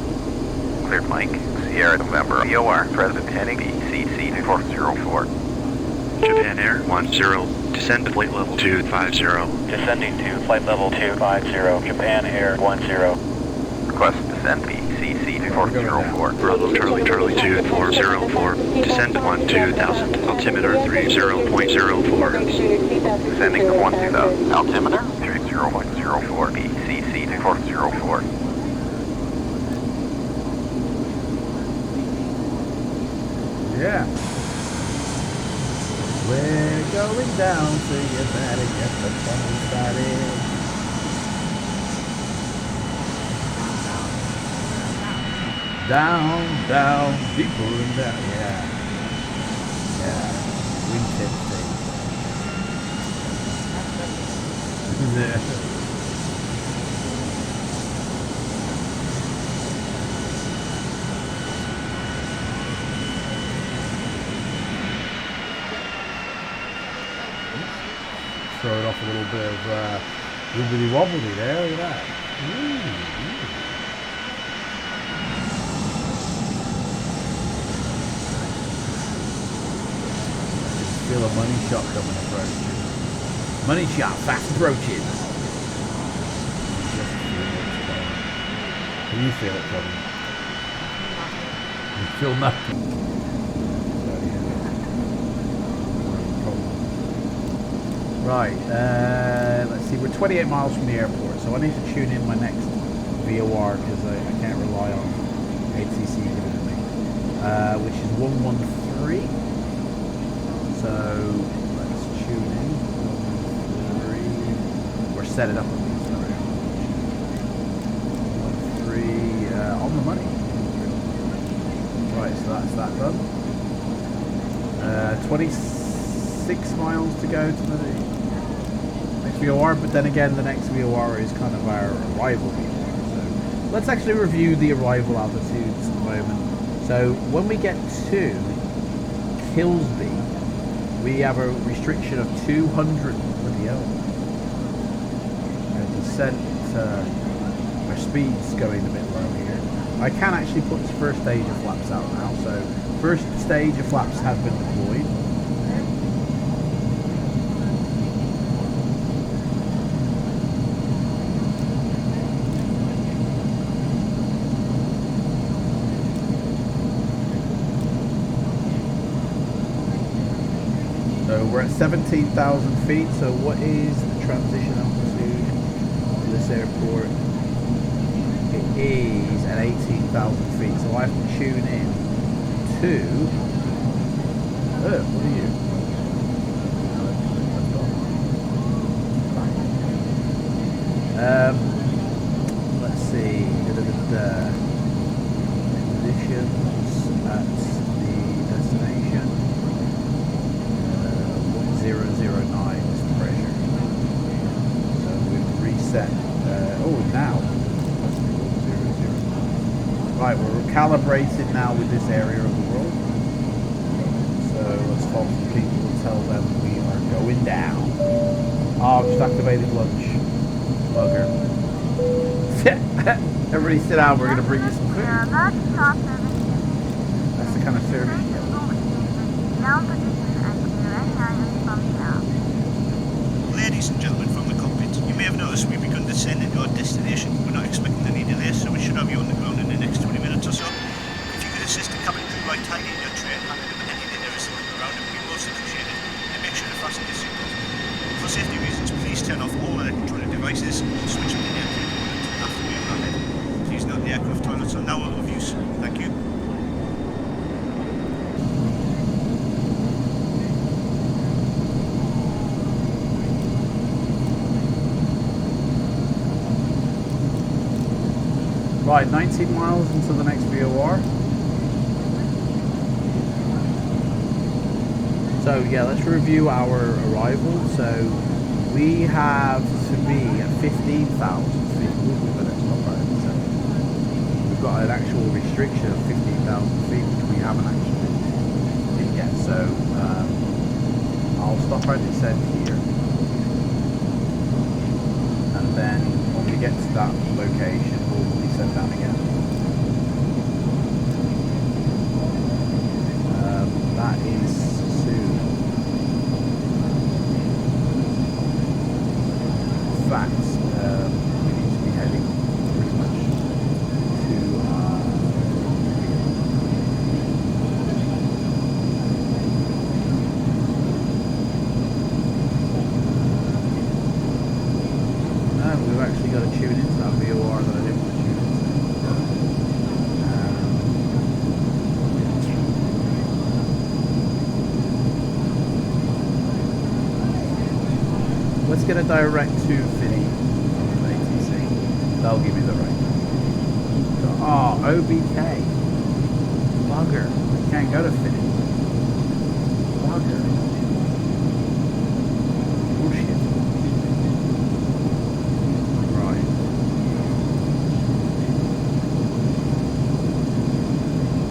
Cleared Mike Sierra November VOR. Present heading BCC 2404. Japan Air 10. Descend to flight level 250. Descending to flight level 250. Japan Air 10. Request descend BCC 2404. Bravo Charlie Charlie 2404. Descend to 12,000. Altimeter 30.04. Descending to 12,000. Altimeter 30.04. BCC 2404. Yeah. We're going down, so you better get the fun started. Down, down, deeper and down, yeah. Yeah, wingtip thing. Throw it off a little bit of wibbly wobbly there, look at that. Feel a money shot coming approaching. Money shot fast approaching. Can you feel it coming? You feel nothing. Right, let's see, we're 28 miles from the airport, so I need to tune in my next VOR because I can't rely on HCC giving it me, which is 113. So let's tune in. 113. Or set it up at least. Sorry. 113 on the money. Right, so that's that done. 26 6 miles to go to the next VOR, but then again, the next VOR is kind of our arrival VOR. So let's actually review the arrival altitudes at the moment. So when we get to Kilsby, we have a restriction of 200. Bloody hell. Descent, our speed's going a bit low here. I can actually put this first stage of flaps out now. So first stage of flaps have been deployed. So we're at 17,000 feet. So what is the transition altitude to this airport? It is at 18,000 feet. So I have to tune in to... Oh, what are you? Let's see. Conditions at the destination. 1009 is the pressure. So we've reset. Oh, now. Right, we're calibrated now with this area of the world. So let's talk to people and tell them we are going down. Oh, I've just activated lunch. Bugger. Everybody sit down, we're going to bring you some food. That's the kind of service you get. Ladies and gentlemen from the cockpit, you may have noticed we've begun descending to our destination. We're not expecting any delays, so we should have you on the ground in the next 20 minutes or so. If you could assist the cabin crew by tidying your tray and handling them anything there is around, it would be most appreciated, and make sure to fasten your seatbelt. For safety reasons, please turn off all electronic devices and switch on the airplane mode after we have landed. Please note the aircraft toilets are now out of use. Thank you. Right, 19 miles into the next VOR. So yeah, let's review our arrival. So we have to be at 15,000 feet. We've got we've got an actual restriction of 15,000 feet, which we haven't actually hit yet. So I'll stop our descent here, and then when we get to that location, we'll descend down again. That is soon. In fact, we need to be heading pretty much to we've actually got to tune into that VOR that I didn't want to tune into. Let's get a direct to Finney from ATC. That'll give me the right. So, OBK. Bugger. We can't go to Finney. Bugger. Bullshit. Right.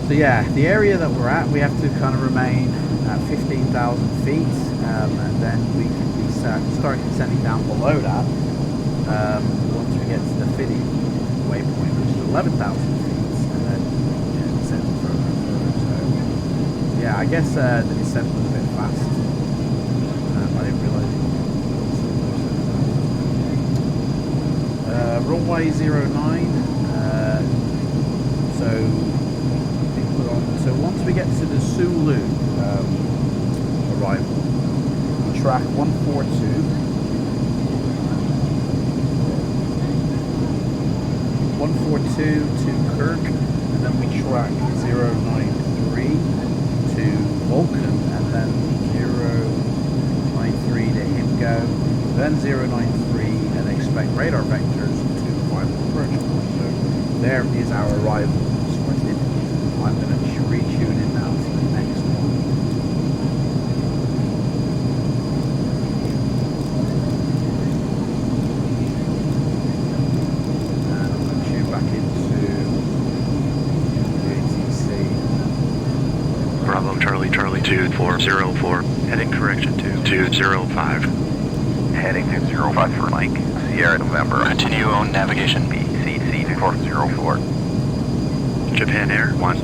So yeah, the area that we're at, we have to kind of remain at 15,000 feet, and then we can start descending down below that once we get to the Finney waypoint, which is 11,000 feet, and then descend further and further. So yeah, I guess the descent was a bit fast. I didn't realise it was runway 09. So once we get to the Sulu arrival, track 142, 142 to Kirk, and then we track 093 to Vulcan, and then 093 to Himgo, then 093, and expect radar vectors to the final approach point. So there is our arrival sorted. I'm going to retune in now to the next one. 2404. Heading correction to 205. Heading 205 for Mike. Sierra November. Continue on navigation. BCC 2404. Japan Air 10.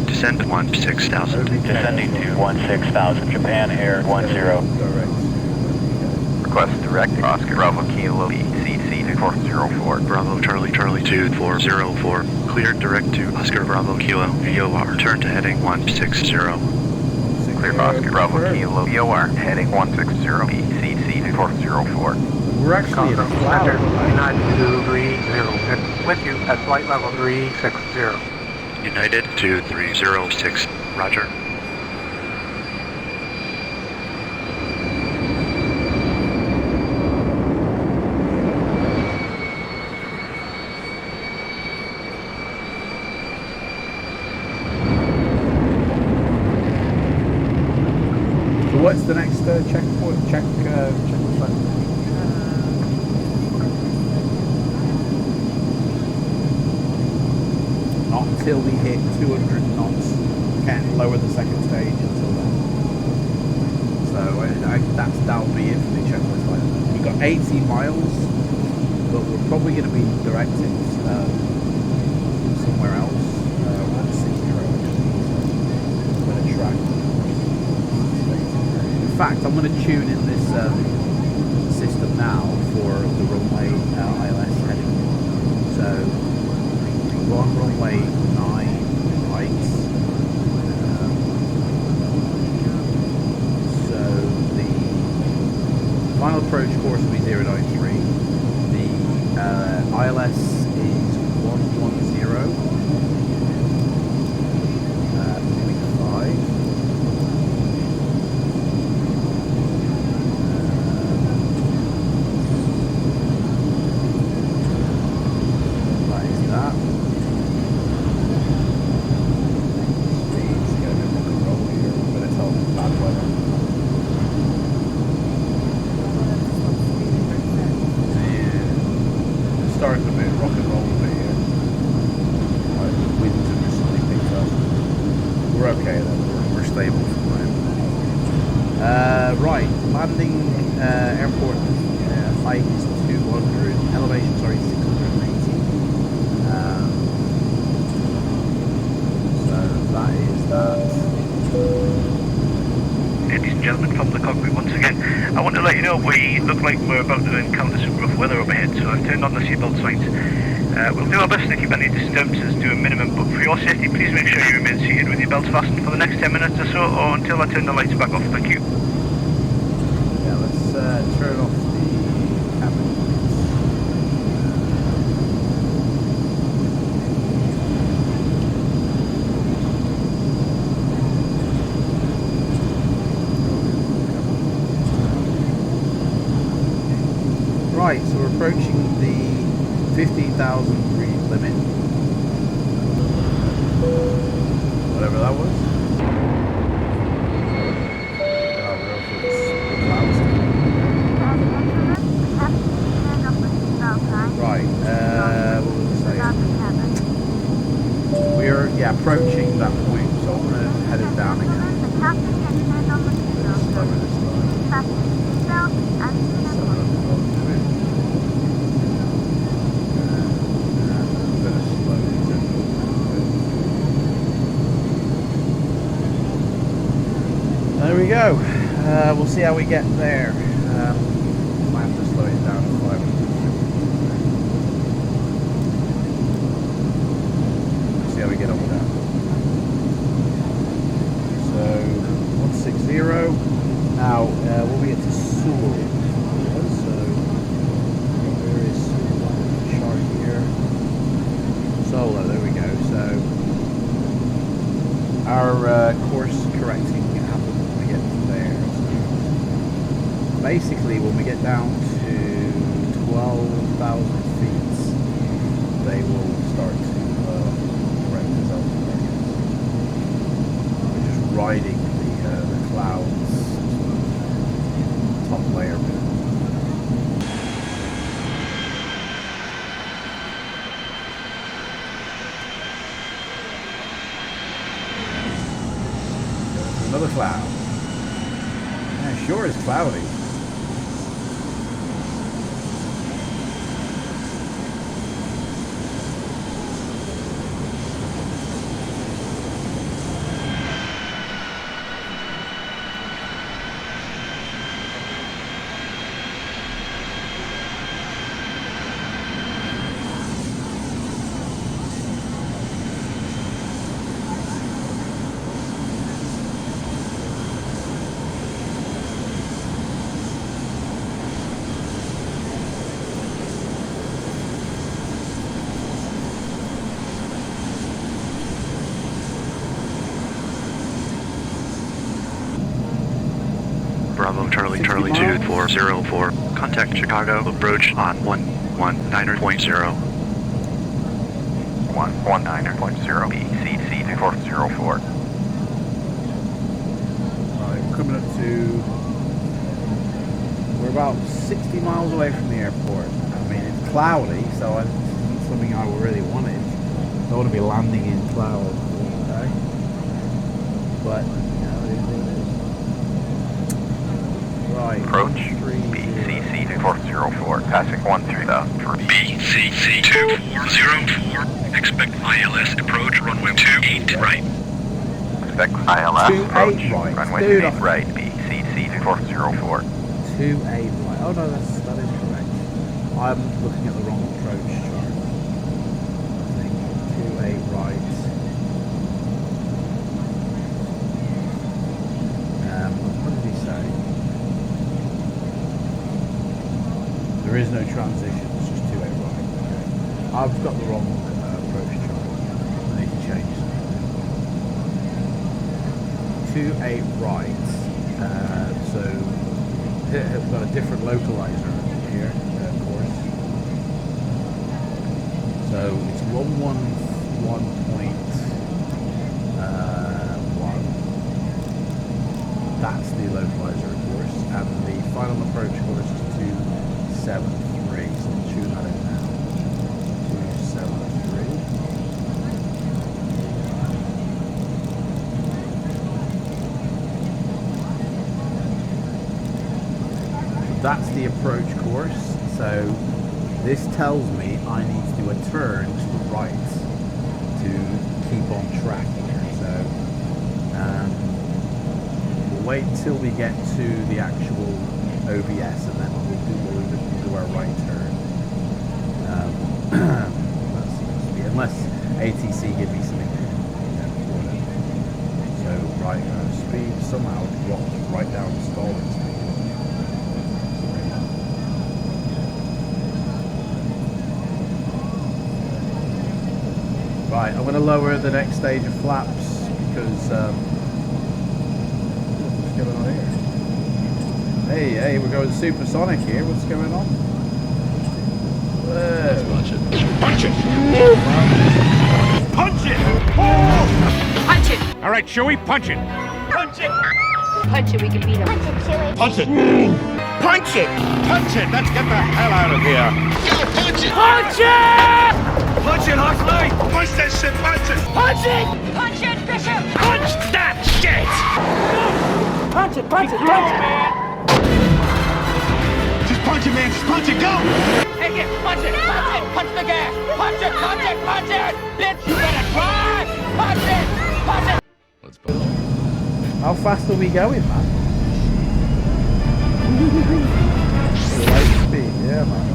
Descend 16,000. Descending to 16,000. Japan Air 10. Request direct Oscar Bravo Kilo BCC 2404. Bravo Charlie Charlie 2404. Cleared direct to Oscar Bravo Kilo VOR. Turn to heading 160. Clear Oscar Bravo Kilo VOR. Heading 160 BCC 2404. We're actually in a cloud. 9230. With you at flight level 360. United 2306. Roger. So what's the next checkpoint? Check the flight. Not until we hit 200 knots. Can't lower the second stage until then. So that'll be it for the checklist. We've got 80 miles, but we're probably going to be directed somewhere else. 160 actually. I'm going to track. In fact, I'm going to tune in this system now for the runway ILS heading. So we're on runway 9 right. So the final approach course will be 093. The ILS is 110. 0.5. Right, landing airport height is 200, elevation, sorry, 680. So that is that. Ladies and gentlemen from the cockpit once again, I want to let you know we look like we're about to encounter some rough weather overhead, so I've turned on the seatbelt signs. We'll do our best to keep any disturbances to a minimum, but for your safety, please make sure you remain seated with your belts fastened for the next 10 minutes or so, or until I turn the lights back off. Thank you. Yeah, let's turn off the cabin. Right, so we're approaching the 15,000 feet limit. Whatever that was. Right, what was I saying? We're, approaching that point, so I'm going to head it down again. Slower this time. There we go. We'll see how we get there. Might have to slow it down to 500. See how we get on with that. So 160. Now we'll be at the Seoul. So where is Seoul? Chart here. Solo. There we go. So our course correcting happens when we get to there. So basically, when we get down to 12,000 feet, they will start to correct us elsewhere. We're just riding the clouds, top layer bit. Another cloud. Yeah, sure is cloudy. Bravo Charlie Charlie 2404. Contact Chicago. Approach on 119.0. 119.0 BCC 2404. Right, we're coming up to... We're about 60 miles away from the airport. I mean, it's cloudy, so it's something I really wanted. I don't want to be landing in clouds all day. But, you know, it is what it is. Right. Approach BCC 2404, passing 13,000 for BCC 2404. Expect ILS approach runway 28 right. Expect ILS approach right. runway 28 right, BCC 2404. 28 right. Oh no, that is correct. I'm looking at the wrong approach chart. I think 28 right. What did he say? There is no transition, it's just 28 right. Okay. I've got the wrong approach chart. I need to change something. 28 right. So we've got a different localizer here, of course. So it's 111.1. That's the localizer, of course, and the final approach course is 273. So I'll tune that in now. 273. That's the approach course. So this tells me I need to do a turn to the right to keep on track here. So we'll wait until we get to the actual OBS and then we'll do our right turn. That seems to be, unless ATC give me something. So right speed somehow drops right down to stalling speed. Right, I'm going to lower the next stage of flaps because what's going on here? Hey, we're going supersonic here. What's going on? Let's punch it. Punch it! Punch it! Oh! Punch it! All right, Chewie, punch it. Punch it! Punch it, we can beat him. Punch it, Chewie. Punch it! Punch it! Punch it! Let's get the hell out of here. Yeah, punch it! Punch it! Punch it, Huxley! Punch that shit, punch it! Punch it! Punch it, Bishop! Punch that shit! Punch it, punch it, punch it, man! Just punch it, man, just punch it, go! Take it, punch it, punch it, punch the gas! Punch it, punch it, punch it! Bitch, you better drive! Punch it, punch it! Let's go. How fast are we going, man? Light speed, yeah, man.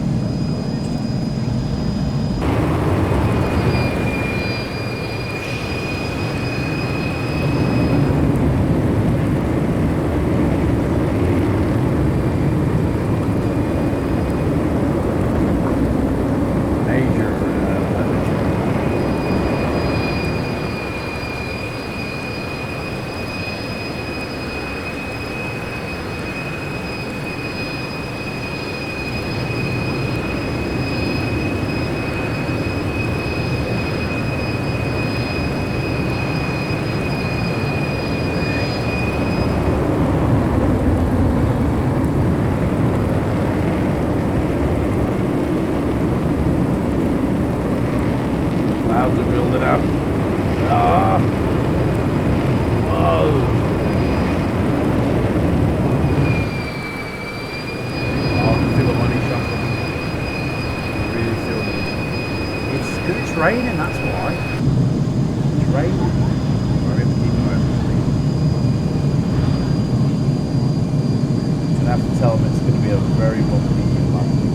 have to tell them it's going to be a very bumpy landing.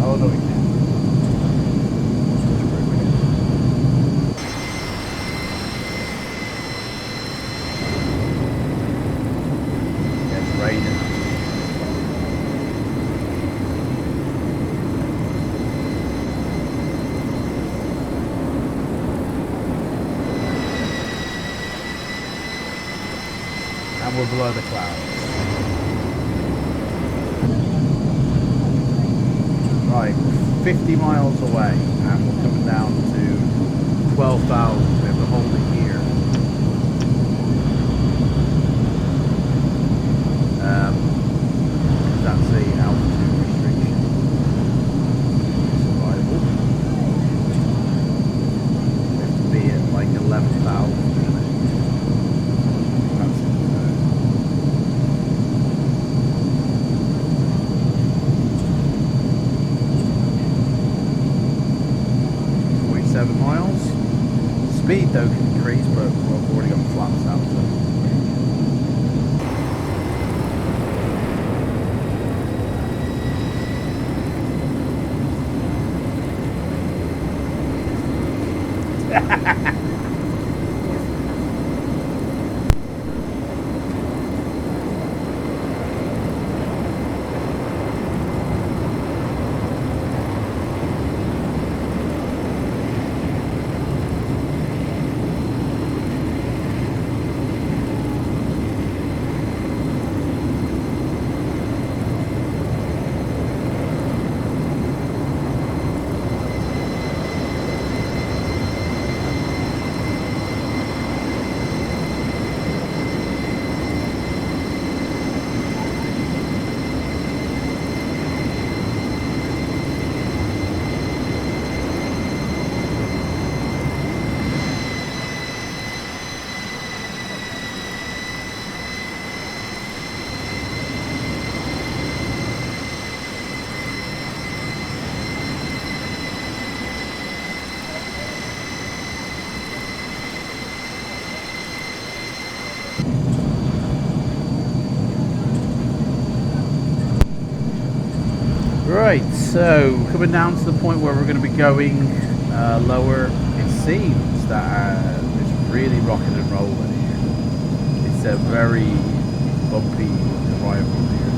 Oh no, we can't. It's raining. And we're below the clouds. Right, we're 50 miles away and we're coming down to 12,000. We have to hold it here. That's the altitude restriction. Survival. We have to be at like 11,000. Speed though can increase, but we've already got flaps out. Right, so coming down to the point where we're going to be going lower, it seems that it's really rocking and rolling here. It's a very bumpy arrival here.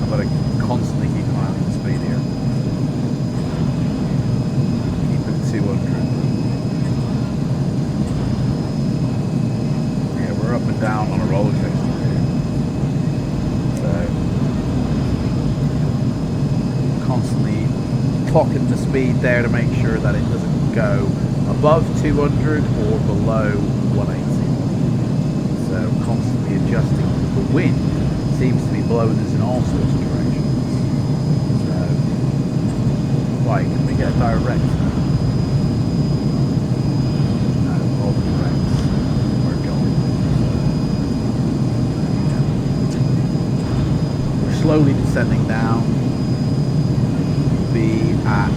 I've got to constantly keep an eye on the speed here. Keep it at 200. Yeah, we're up and down on a roller coaster here. So constantly clocking the speed there to make sure that it doesn't go above 200 or below 180. So constantly adjusting to the wind. Seems to be blowing us in all sorts of directions. So, right, can we get a direct now? No, all the directs. We're going. We're slowly descending down. Be at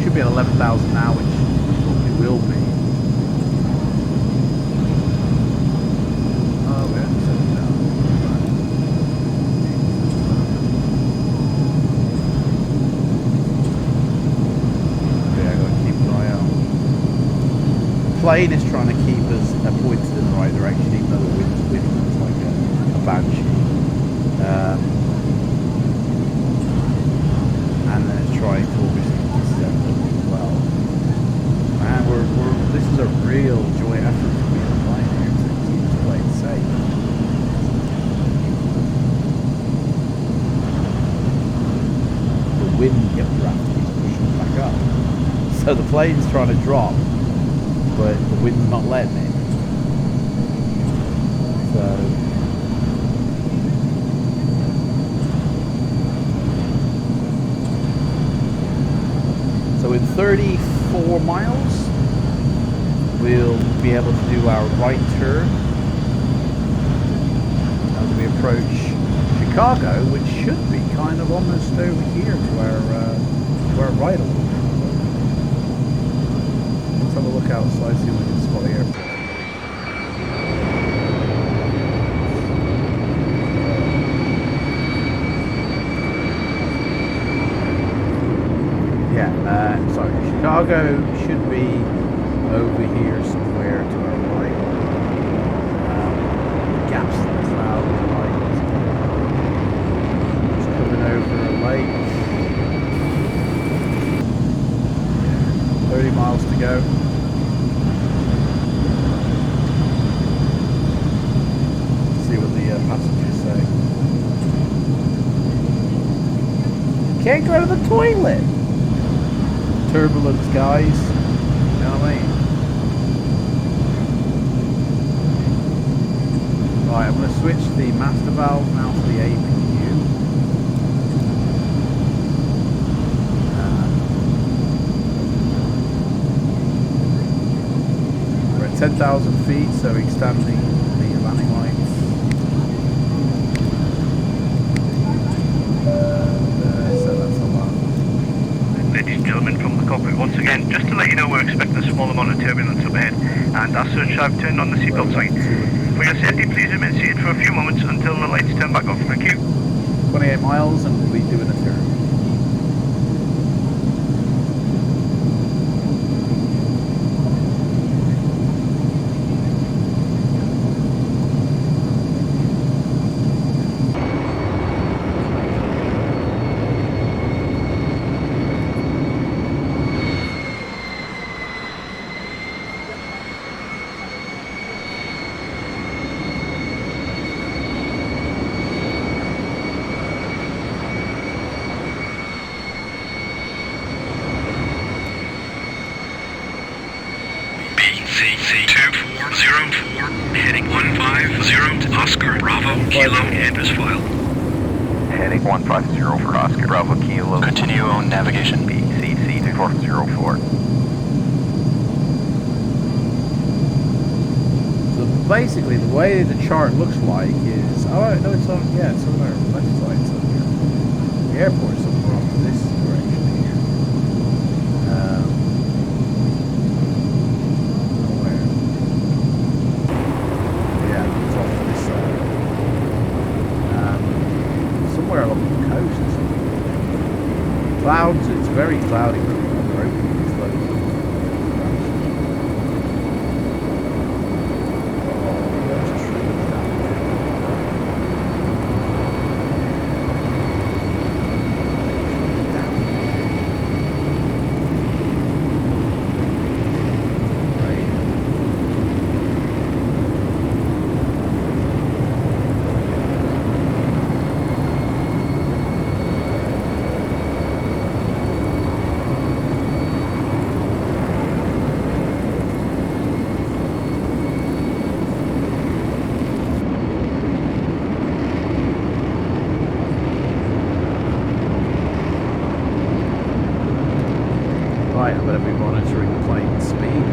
should be at 11,000 now, which it will be. Oh, we're at 7,000. Yeah, I gotta keep an eye out. The plane is trying to keep us pointed in the right direction, even though the wind's whipping us like a banshee. And then it's trying to obviously descend as well. Man, this is a real joint effort for me to fly here to keep this plane safe. The wind draft keeps pushing back up. So the plane's trying to drop, but the wind's not letting it. So in 34 miles, we'll be able to do our right turn as we approach Chicago, which should be kind of almost over here to our right a little bit. Let's have a look outside, see if we can spot the airport. Chicago should be over here somewhere to our right. Gaps in the clouds, right. Just coming over a lake. 30 miles to go. See what the passengers say. Can't go to the toilet. Turbulence, guys. You know what I mean? Right, I'm going to switch the master valve now to the APU. We're at 10,000 feet, so extending the landing lights. So that's a lot. Ladies and gentlemen from the cockpit, once again, just to let you know, we're expecting a small amount of turbulence overhead, and as such, I've turned on the seatbelt sign. For your safety, please remain seated for a few moments until the lights turn back off. Thank you. 28 miles, and we'll be doing a turn. BCC2404, heading 150 Oscar Bravo Kilo and is filed. Heading 150 for Oscar Bravo Kilo. Continue on navigation. BCC2404. So basically, the way the chart looks like is, oh no, it's on, yeah, it's on our left side. It's on here. The airport's somewhere off to this direction here. Nowhere. Yeah, it's off to this side. Somewhere along the coast or something. Clouds, it's very cloudy when we're opening these loads. Right, I'm going to be monitoring the plane speed.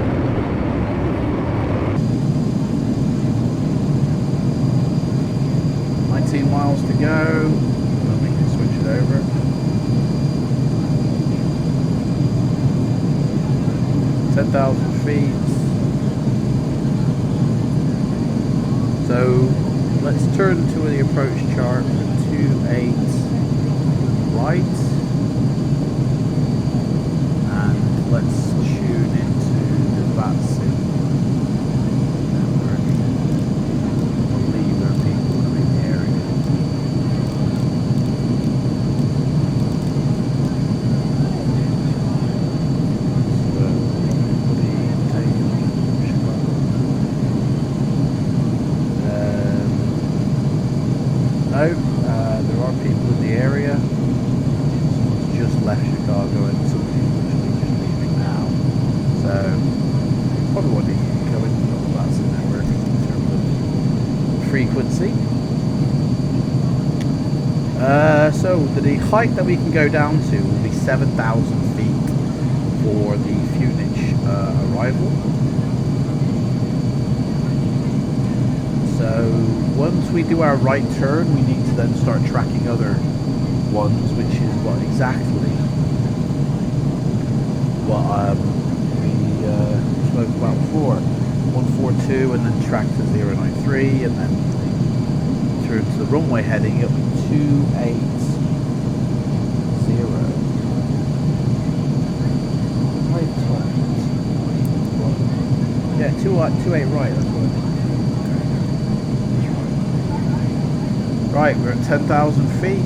Miles to go. Let me switch it over. $10,000 feet. So let's turn to the approach chart for 28 right. And let's tune into the BAC1-11. There are people in the area. Someone's just left Chicago and somebody's literally just leaving now. So probably won't need to go into all that's in network in terms of frequency. So the height that we can go down to will be 7,000 feet for the Funich arrival. So once we do our right turn, we need to then start tracking other ones, which is what exactly what we spoke about before. 142 and then track to 093 and then turn to the runway heading up 280. Right, 28 right, that's what I mean. Right, we're at 10,000 feet.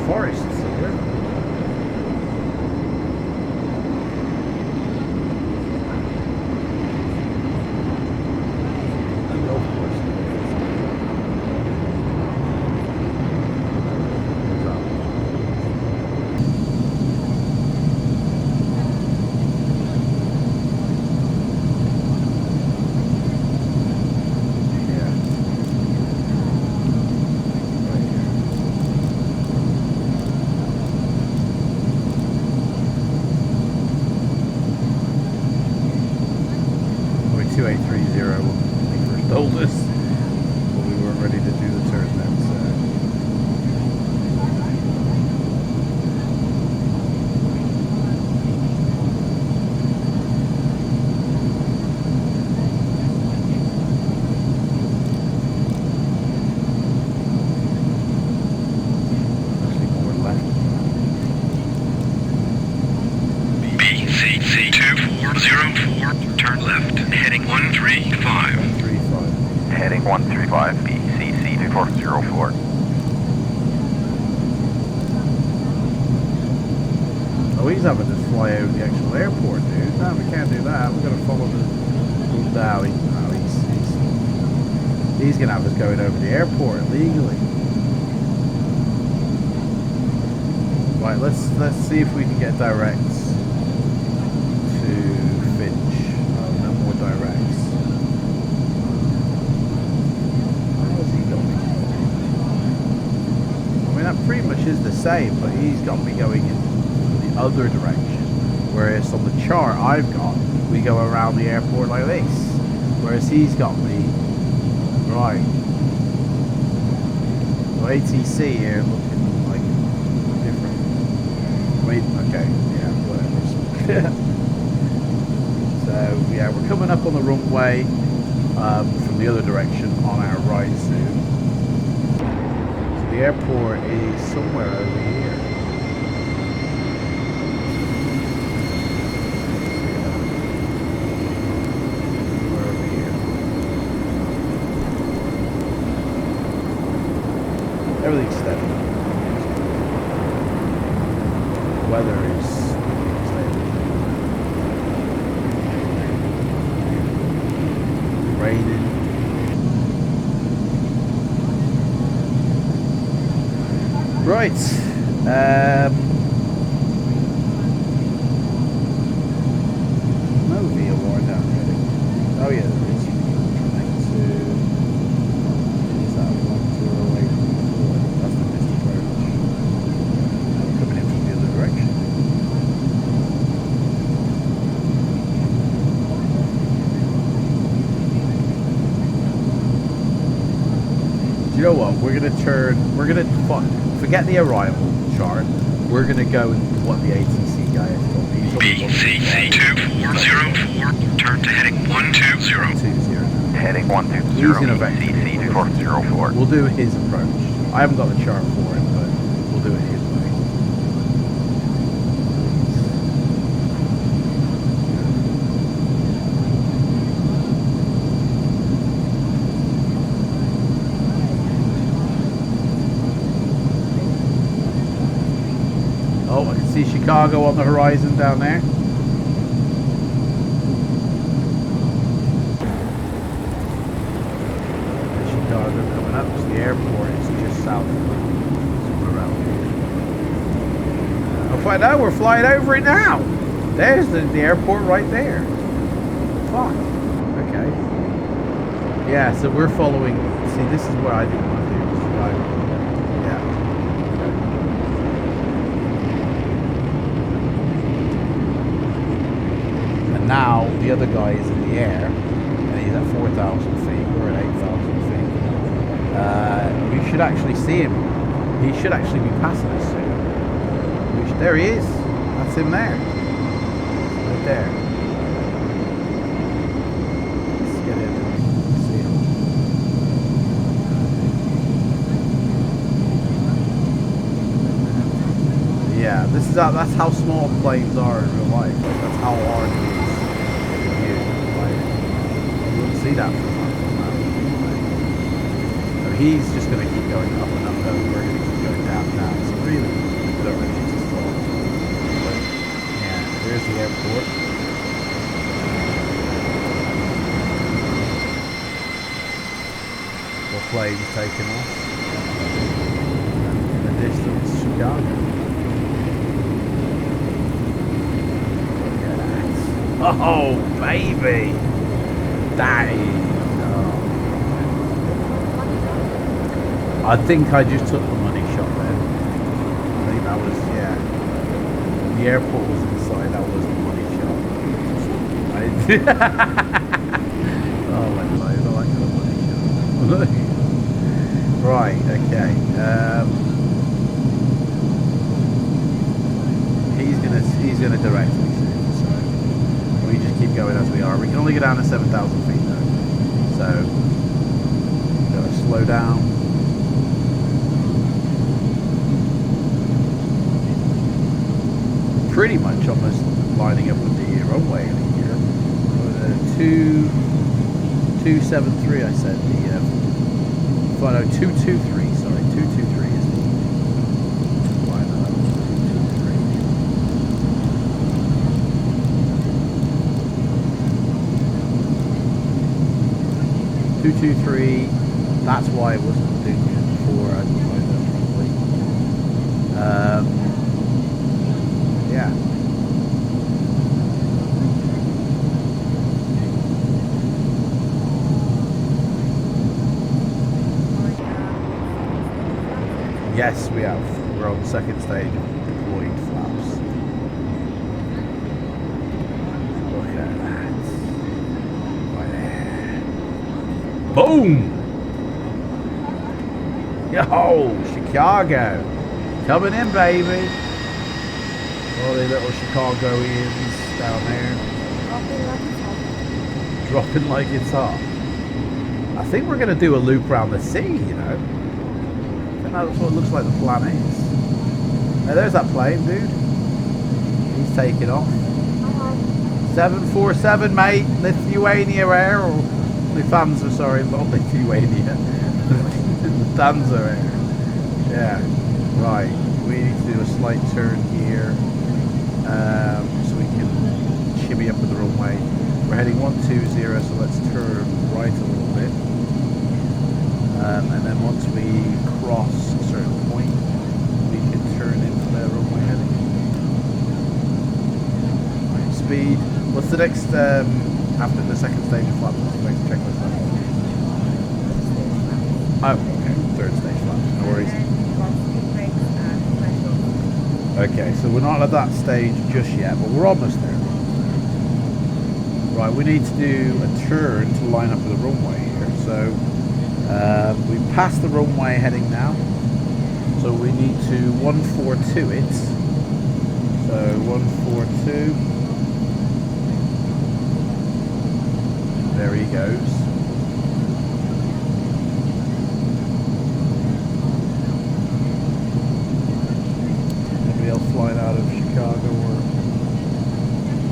Forests here. And golf course. Told us, but we weren't ready to do the turn then, so. Actually more left. BCC 2404, turn left, heading 135. Heading 135, BCC 2404. Oh, he's having to fly over the actual airport, dude. No, we can't do that. We're going to follow the route down. He's going to have us going over the airport illegally. Right, let's see if we can get directs to Finch. Oh, no more directs. That pretty much is the same, but he's got me going in the other direction, whereas on the chart I've got, we go around the airport like this, whereas he's got me right. So ATC here looking like different. Wait, okay, yeah, whatever. So yeah, we're coming up on the runway from the other direction on our right soon. The airport is somewhere over here. Somewhere over here. Everything's steady. The weather is steady. Raining. Right, no VOR down here. Oh yeah, there is. Connect to, is that 108.4? That's the missed approach. Coming in from the other direction. Do you know what? We're gonna turn. We're gonna forget the arrival chart. We're gonna go with what the ATC guy has told me. BCC 2404, turn to heading 120. Heading 120, BCC 2404. We'll do his approach. I haven't got the chart for it, but we'll do it his way. Oh, I can see Chicago on the horizon down there. Chicago coming up to the airport. It's just south of somewhere around here. I'll find out. We're flying over it now. There's the airport right there. Fuck. Okay. Yeah, so we're following. See, this is where I didn't want to do. Yeah. Okay. And now the other guy is in the air, and he's at 4,000 feet. We're at 8,000 feet. We should actually see him. He should actually be passing us soon. There he is. That's him there. Right there. Let's get in and see him. Yeah, that's how small planes are in real life. Like, that's how hard it is to use. Like, you wouldn't see that from that. So he's just going to keep going up and up, and we're going to keep going down and down. So really, I don't really need to stall. But yeah, there's the airport. The plane's taking off. And in the distance, Chicago. Oh, baby! Daddy! Oh. I think I just took the money shot then. I think that was, yeah. The airport was inside, that was the money shot. Oh, my God, I like the money shot. Right, okay. He's gonna direct me soon. We just keep going as we are. We can only go down to 7,000 feet though. So, gotta slow down. Pretty much almost lining up with the runway in here. 273 I said. The, no, 223, sorry. 223 is the line up. 223, that's why it wasn't doing it before. I didn't find that properly. Yeah. Yes, we have. We're on the second stage of deployed flaps. Look at that. Boom! Yo, Chicago. Coming in, baby. All the little Chicagoans down there. Dropping like it's hot. I think we're going to do a loop around the city, you know. I think that's what it looks like the plan is. Hey, there's that plane, dude. He's taking off. 747, mate. Lithuania Air, or Lufthansa, sorry, not Lithuania. Lufthansa Air. Yeah, right. We need to do a slight turn here, so we can shimmy up with the runway. We're heading 120, so let's turn right a little bit. And then once we cross a certain point, we can turn into the runway heading. Right, speed. What's the next, after the second stage of flaps? What's the next checklist? Oh, okay, third stage flaps, no worries. Okay, so we're not at that stage just yet, but we're almost there. Right, we need to do a turn to line up with the runway here. So we passed the runway heading now. So we need to 142 it. So 142. There he goes. Anybody else flying out of Chicago or?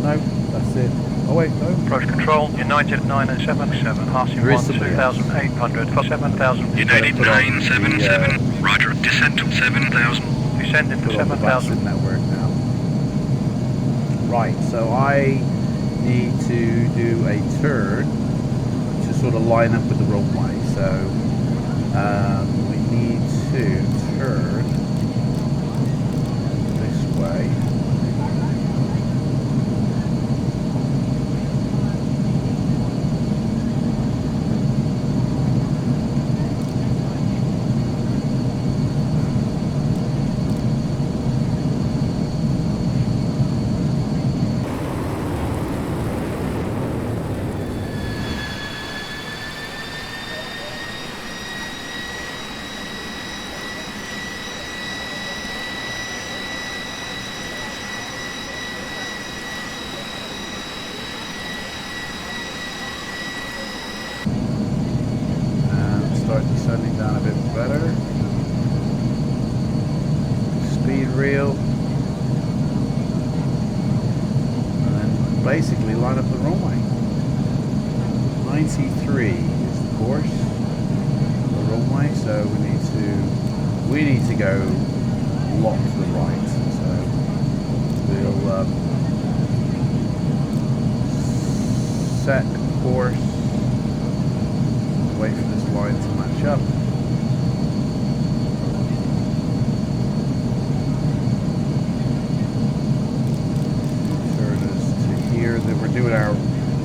No, that's it. Oh wait, no. Approach control, United 977, passing 1,800 for 7,000. United 977, roger, descent to 7,000. Descending to 7,000. Network now. Right, so I need to do a turn to sort of line up with the runway. So we need to turn this way. start descending down a bit better. Speed reel. And then basically line up the runway. 93 is the course, the runway, so we need to go a lot to the right. So we'll set course, wait for this line to match up. Turn us to here. Then we're doing our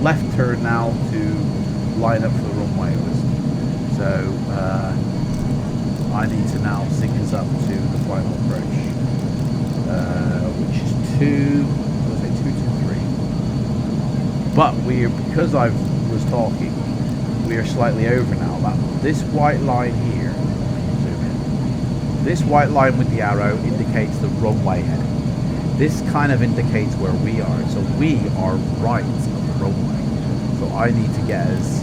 left turn now to line up for the runway. So I need to now sync us up to the final approach, which is 223. But because I was talking, we are slightly over now. This white line here, zoom in. This white line with the arrow indicates the runway heading. This kind of indicates where we are. So we are right of the runway. So I need to get us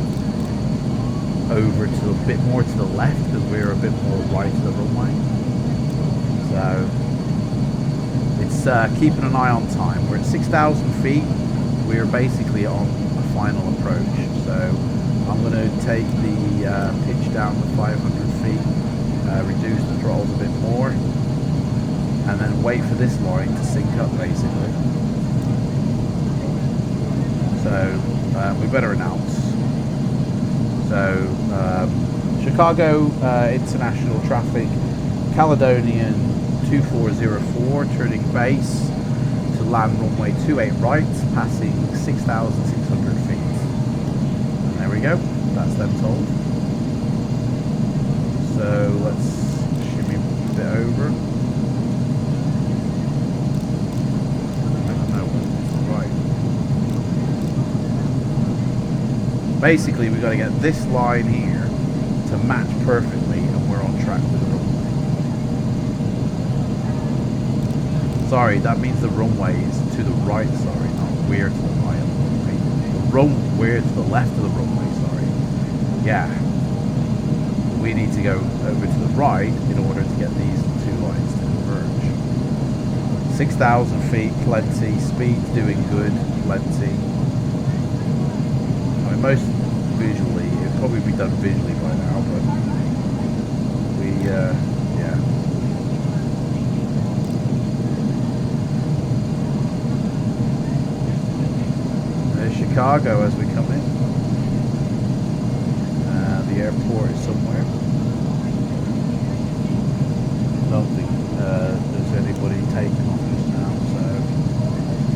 over to a bit more to the left because we're a bit more right of the runway. So it's keeping an eye on time. We're at 6,000 feet. We're basically on a final approach. So I'm going to take the pitch down to 500 feet, reduce the throttles a bit more, and then wait for this line to sync up basically. So we better announce. So Chicago International Traffic, Caledonian 2404, turning base to land runway 28 right, passing 6,600 feet. And there we go, that's them told. So let's shimmy a bit over. Basically, we've got to get this line here to match perfectly, and we're on track with the runway. Sorry, that means the runway is to the right, sorry, not we're to the right of the runway. We're to the left of the runway, sorry. Yeah. We need to go over to the right in order to get these two lines to converge. 6,000 feet, plenty. Speed's doing good, plenty. Most visually, it'd probably be done visually by now, but we, yeah. There's Chicago as we come in. The airport is somewhere. I don't think there's anybody taking off just now, so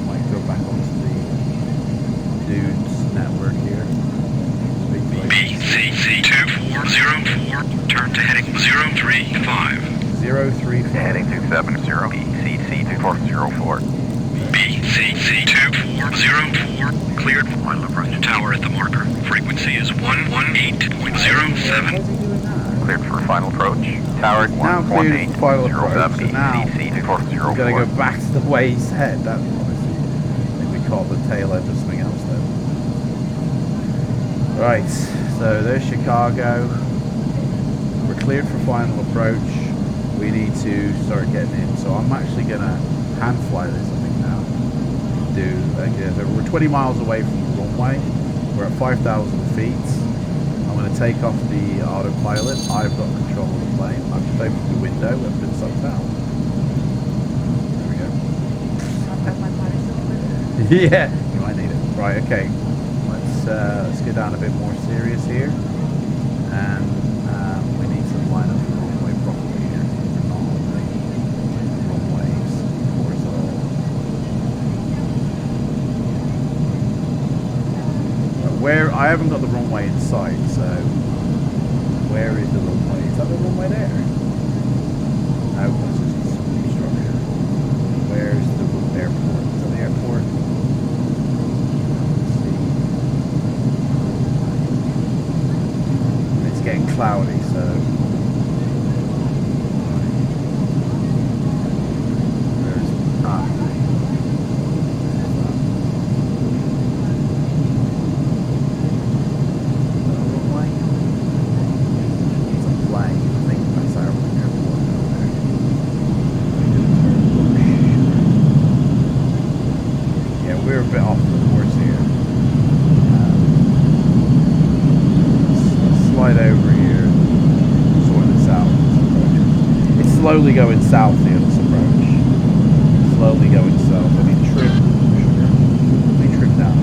might go back onto the Tues network here. BCC 2404, turn to heading 035. 035. Heading 270, BCC 2404. BCC 2404, cleared for final approach. Tower at the marker. Frequency is 118.07. Cleared for final approach. Tower at 118.07, BCC 2404. We've got to go back to the way he said. That obviously, I think we caught the tail end of something else then. Right, so there's Chicago. We're cleared for final approach. We need to start getting in. So I'm actually going to hand fly this, I think, now. So we're 20 miles away from the runway. We're at 5,000 feet. I'm going to take off the autopilot. I've got control of the plane. I've just opened the window and been sucked out. There we go. Yeah, you might need it. Right, okay. Let's get down a bit more serious here, and we need to line up the runway properly here. We're not on the runways course at all. Where I haven't got the runway in sight, so where is the runway? Is that the runway there? No, that's just some structure. Where's the airport? Is that the airport? Getting cloudy, so there's slowly going south here, this approach. Slowly going south. Let me trim down.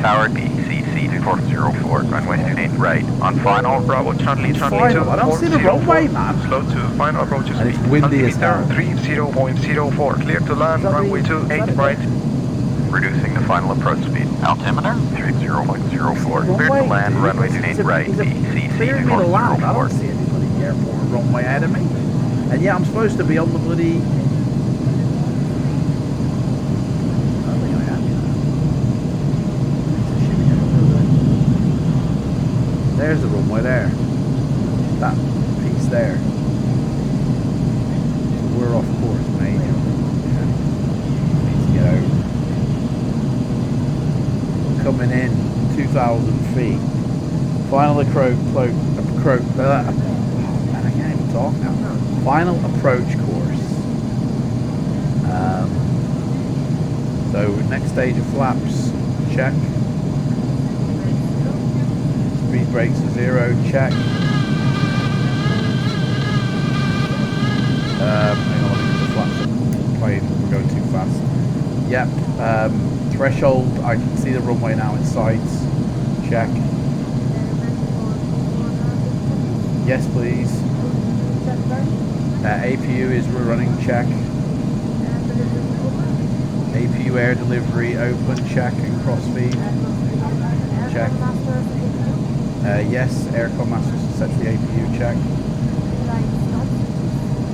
Tower BCC 2404, runway 28 right. On final, Bravo Charlie Charlie 2. I don't see the runway, man. Slow to final approach. And it's windy as hell. 30.04, clear to land, runway 28 right. Reducing the final approach speed. Altimeter 30.04, clear to land, runway 28 right. BCC Clearing me to land. I don't 2404. see any bloody airport runway ahead of me. And yeah, I'm supposed to be on the bloody... There's the runway there. That piece there. We're off course, mate. Need to get out. Coming in 2,000 feet. Final approach. Man, I can't even talk now. Final approach course. So next stage of flaps. Check. Speed brakes are 0, check. Hang on, let me get the flaps up. Plane, we're going too fast. Yep. Threshold, I can see the runway now in sight. Check. Yes, please. APU is running, check. APU air delivery open, check, and cross feed. Check. Yes, aircon master sets the APU, check.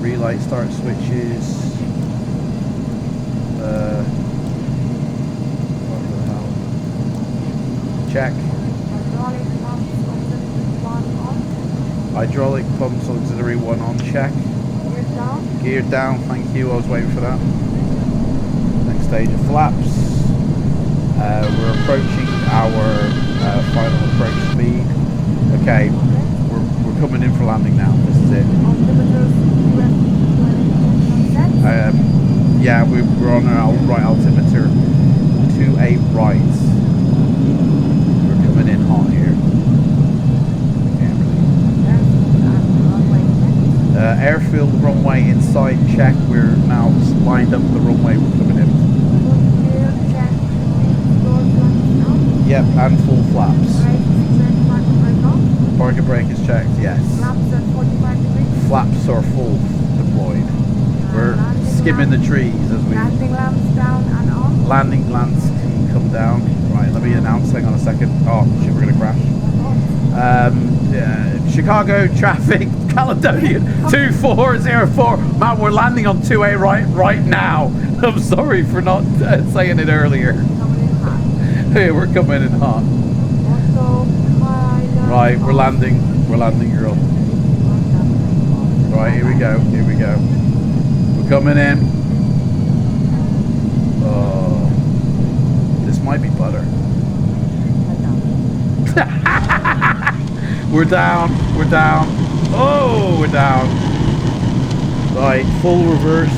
Relight start switches. What the hell? Check. Hydraulic pumps auxiliary 1 on, check. Geared down, thank you, I was waiting for that. Next stage of flaps. We're approaching our final approach speed. Okay, we're coming in for landing now. This is it. Yeah, we're on our right altimeter. 28 right. We're coming in hot here. Airfield runway inside check. We're now lined up the runway. We're coming in. Yep, and full flaps. Parking brake is checked, yes. Flaps are full deployed. We're skimming the trees as we... Landing lamps down and on. Landing lamps can come down. Right, let me announce, hang on a second. Oh, shit, we're going to crash. Chicago traffic, Caledonian 2404. Man, we're landing on 28 right now. I'm sorry for not saying it earlier. Hey, we're coming in hot. Right, we're landing, girl. Right, here we go. We're coming in. Oh, this might be butter. We're down. Oh, we're down. Right, full reverse.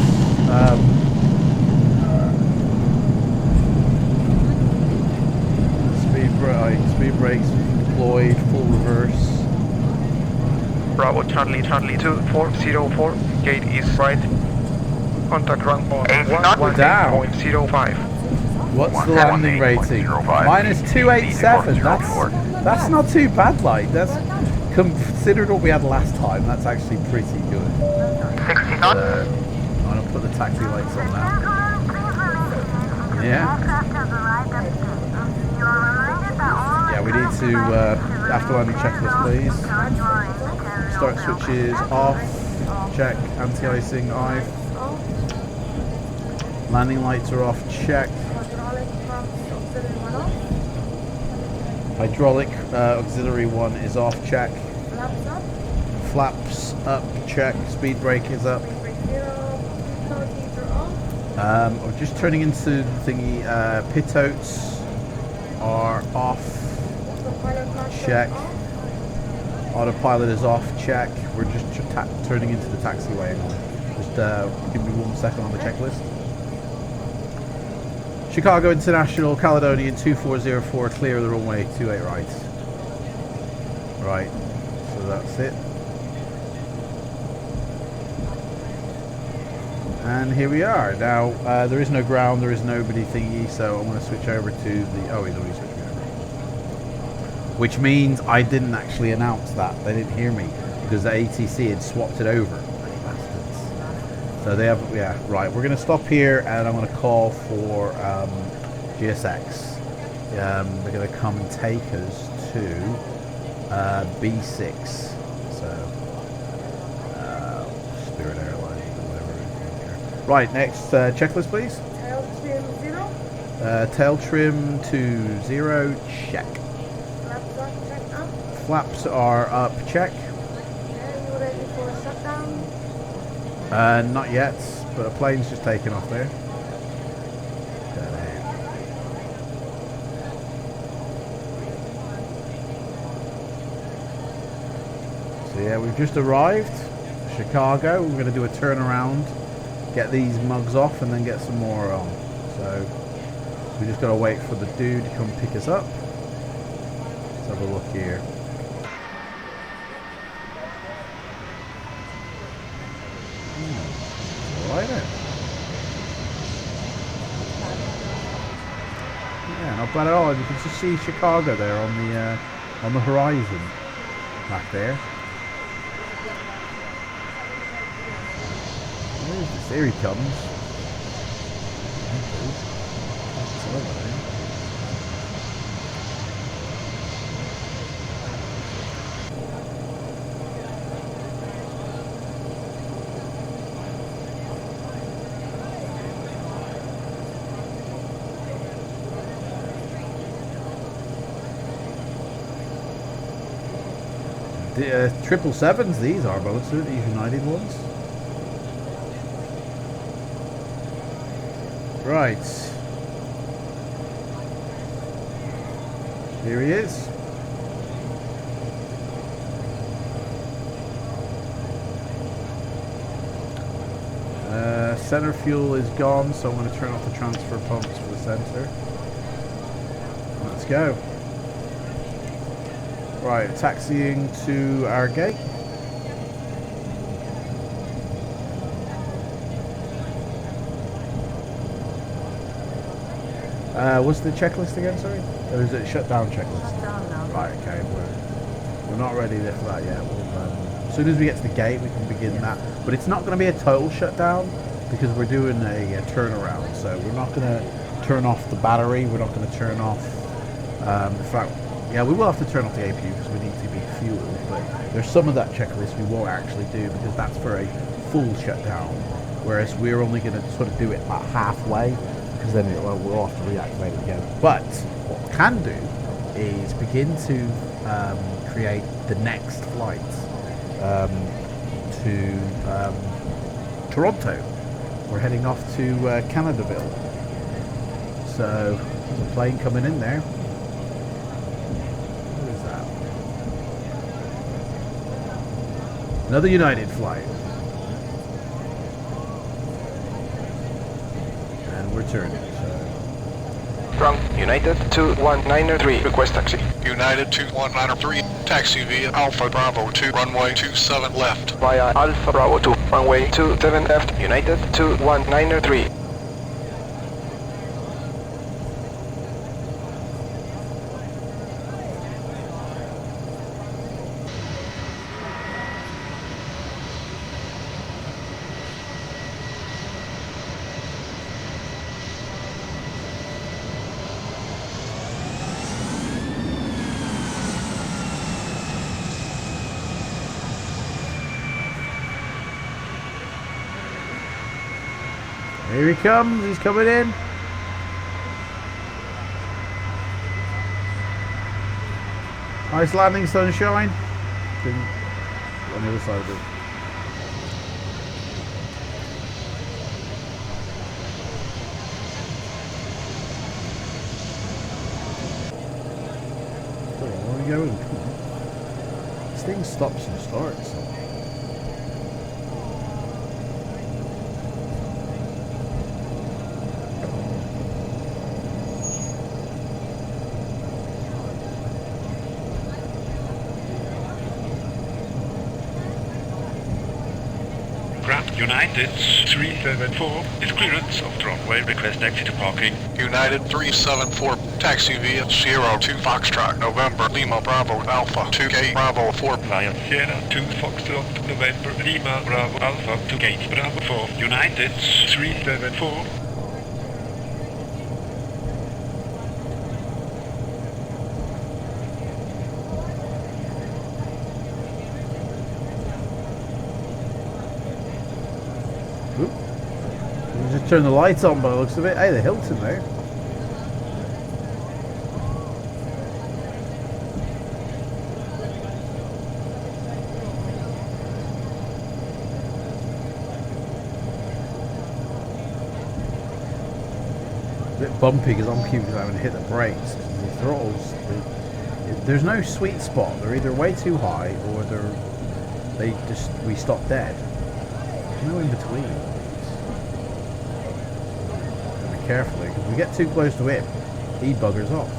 Speed brakes deployed, full reverse. Bravo Charlie 2404, gate is right. Contact runway 1.05. What's the landing rating? Minus 287. That's not too bad, like. That's considered what we had last time. That's actually pretty good. 60 knots. I'm gonna put the taxi lights on now. Yeah. Yeah, we need to after landing checklist, please. Start switches off. Check. Anti-icing off. Landing lights are off. Check. Hydraulic auxiliary 1 is off. Check. Flaps up. Check. Speed brake is up. I'm just turning into the thingy. Pitotes are off. Check. Autopilot is off. Check. We're just turning into the taxiway now. Just give me 1 second on the checklist. Chicago International, Caledonian 2404, clear the runway 28 right. Right, so that's it. And here we are. Now, there is no ground, there is nobody thingy, so I'm going to switch over to the... Oh, he's already switched me over. Which means I didn't actually announce that. They didn't hear me, because the ATC had swapped it over. Bastards. So they have... Yeah, right. We're going to stop here, and I'm going to call for GSX. They're going to come and take us to B6. So... Spirit Airlines. Right, next checklist, please. Tail trim 0. Tail trim to 0, check. Flaps up, check up. Flaps are up, check. Okay, you ready for shutdown? Not yet, but a plane's just taken off there. So yeah, we've just arrived. Chicago. We're going to do a turnaround. Get these mugs off and then get some more on. So we just got to wait for the dude to come pick us up. Let's have a look here. Alright then. Yeah, not bad at all. You can just see Chicago there on the horizon back there. There he comes. The 777s, these are, but let's do these United ones. Right. Here he is. Center fuel is gone, so I'm going to turn off the transfer pumps for the center. Let's go. Right, taxiing to our gate. What's the checklist again, sorry? Or is it shutdown checklist? Shutdown now. Right, okay, we're not ready for that yet. As soon as we get to the gate, we can begin that. But it's not going to be a total shutdown because we're doing a turnaround. So we're not going to turn off the battery. We're not going to turn off... in fact, yeah, we will have to turn off the APU because we need to be fueled. But there's some of that checklist we won't actually do because that's for a full shutdown. Whereas we're only going to sort of do it about halfway. Because then we'll have to reactivate it again. But what we can do is begin to create the next flight to Toronto. We're heading off to Canadaville. So there's a plane coming in there. What is that? Another United flight. Returning. From United 2193, request taxi. United 2193, taxi via Alpha Bravo 2, runway 27 left. Via Alpha Bravo 2, runway 27 left, United 2193. Here he comes, he's coming in. Nice landing, sunshine. On the other side of it. Where are we going? This thing stops and starts. United 374 is clearance of the runway. Request exit to parking. United 374, taxi via Sierra 2 Foxtrot, November, Lima Bravo Alpha 2K Bravo 4. Via Sierra 2 Foxtrot, November, Lima Bravo Alpha 2 Gate Bravo 4. United 374. Just turn the lights on by the looks of it. Hey, the Hilton there. A bit bumpy because I'm keeping having to hit the brakes. The throttles, there's no sweet spot. They're either way too high or we stop dead. There's no in between. Carefully, because if we get too close to him, he buggers off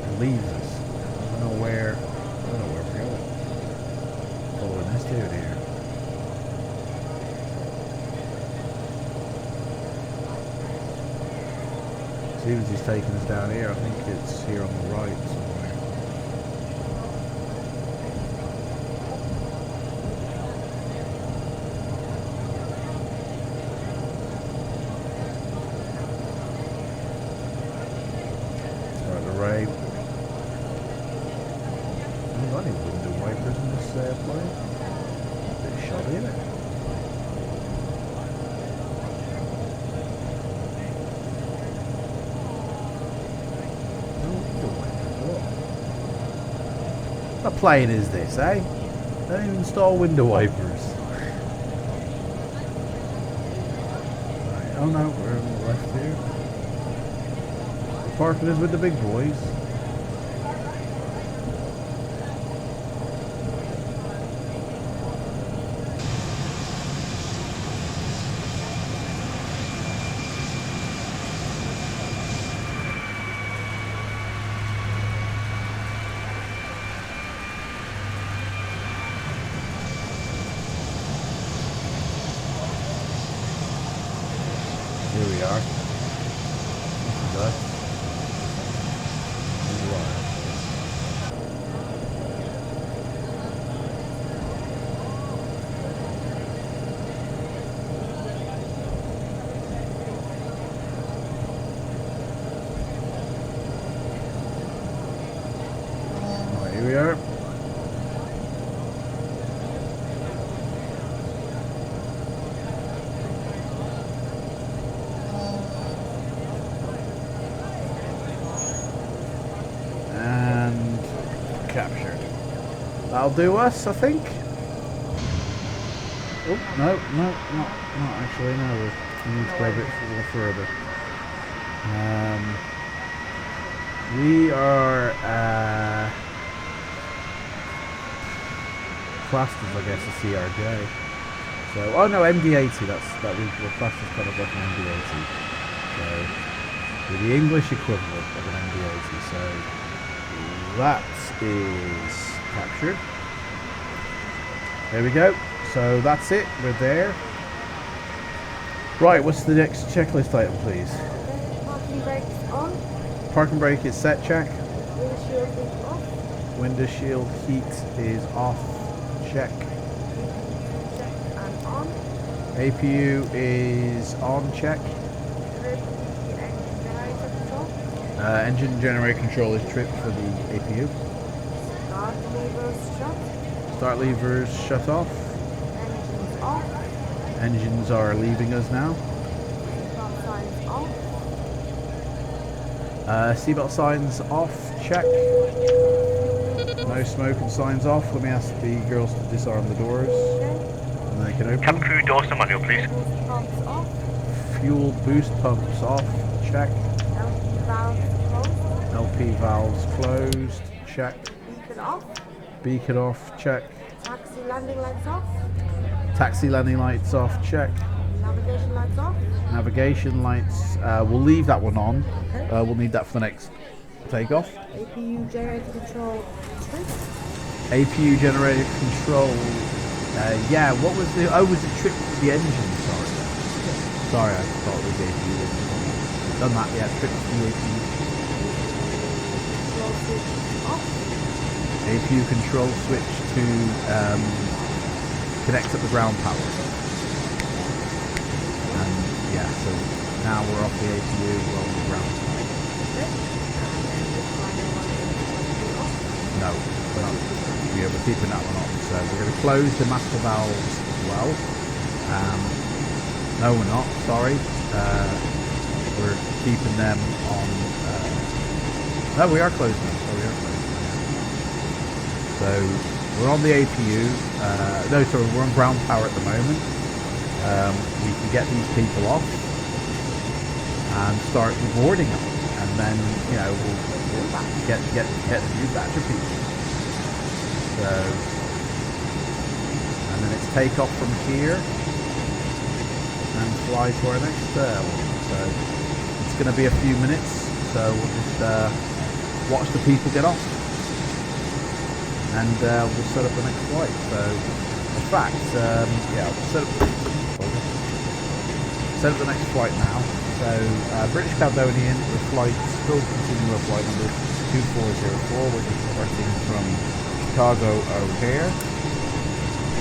and leaves us. I don't know where we're going. Following this dude here. See if he's taking us down here. I think it's here on the right somewhere. Right. I've got any window wipers in this plane. A bit shoddy, isn't it? No window wipers, what? What plane is this, eh? They don't even install window wipers. Right. Oh no, we're on the left here. Parking is with the big boys. Here we are. This is us. Here we are. And captured. That'll do us, I think. Oh, no, not actually, no. We need to go a bit further. We are classed as, I guess, a CRJ. So, oh no, MD-80. We're classed as kind of like an MD-80. So, we're the English equivalent of an MD-80. So, that is captured. There we go. So that's it. We're there. Right. What's the next checklist item, please? Parking brake is on. Parking brake is set. Check. Windshield is off. Windshield heat is off. Check. Check and on. APU is on. Check. Engine generator control is tripped for the APU. Start levers shut. Start levers shut off. Engines off. Engines are leaving us now. Seatbelt signs off. Seatbelt signs off. Check. No smoking signs off. Let me ask the girls to disarm the doors. Okay. And they can open. Cabin crew doors to manual, please. Boost pumps off. Fuel boost pumps off. Check. LP valves closed. LP valves closed. Check. Beacon off. Beacon off. Check. Taxi landing lights off. Taxi landing lights off. Check. Navigation lights off. Navigation lights. We'll leave that one on. Okay. We'll need that for the next takeoff. APU generator control tripped. APU generator control Yeah, what was the... Oh, was it trip to the engine? Sorry, I thought it was the APU. Done that, yeah, trip to the APU. APU control switch to connect up the ground power. And yeah, so now we're off the APU, we're on the ground power. No, we're not. Yeah, we're keeping that one on. So we're going to close the master valves as well. No, we're not. Sorry. We're keeping them on. No, we are closing them. So we are closing them. So we're on the APU. No, sorry, we're on ground power at the moment. We can get these people off and start boarding them, and then we'll get a new batch of people. So, and then it's take off from here and fly to our next one. So it's going to be a few minutes. So we'll just watch the people get off, and we'll set up the next flight. So, in fact, yeah, I'll set up the next flight now. So British Caledonian, the flight still continue our flight number 2404. We're departing from Chicago O'Hare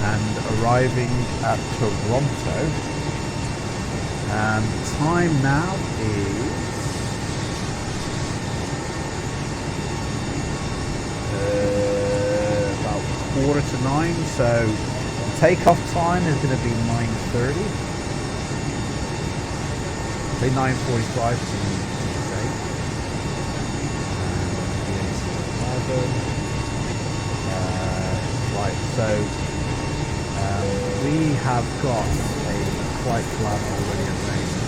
and arriving at Toronto. And the time now is about 8:45. So the takeoff time is going to be 9:30. Say 9:45 to be safe. Right, so we have got a flight plan already arranged.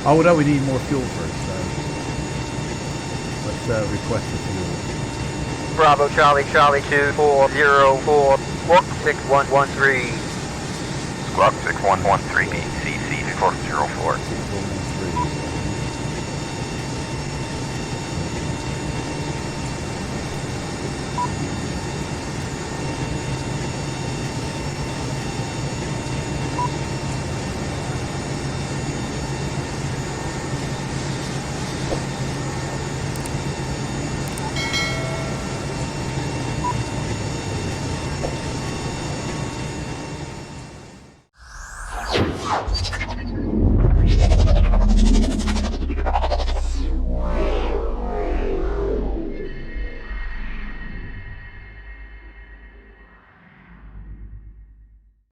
Oh no, we need more fuel first, so let's request the fuel. Bravo Charlie 2404, Squawk 6113. Squawk 6113, BCC 404.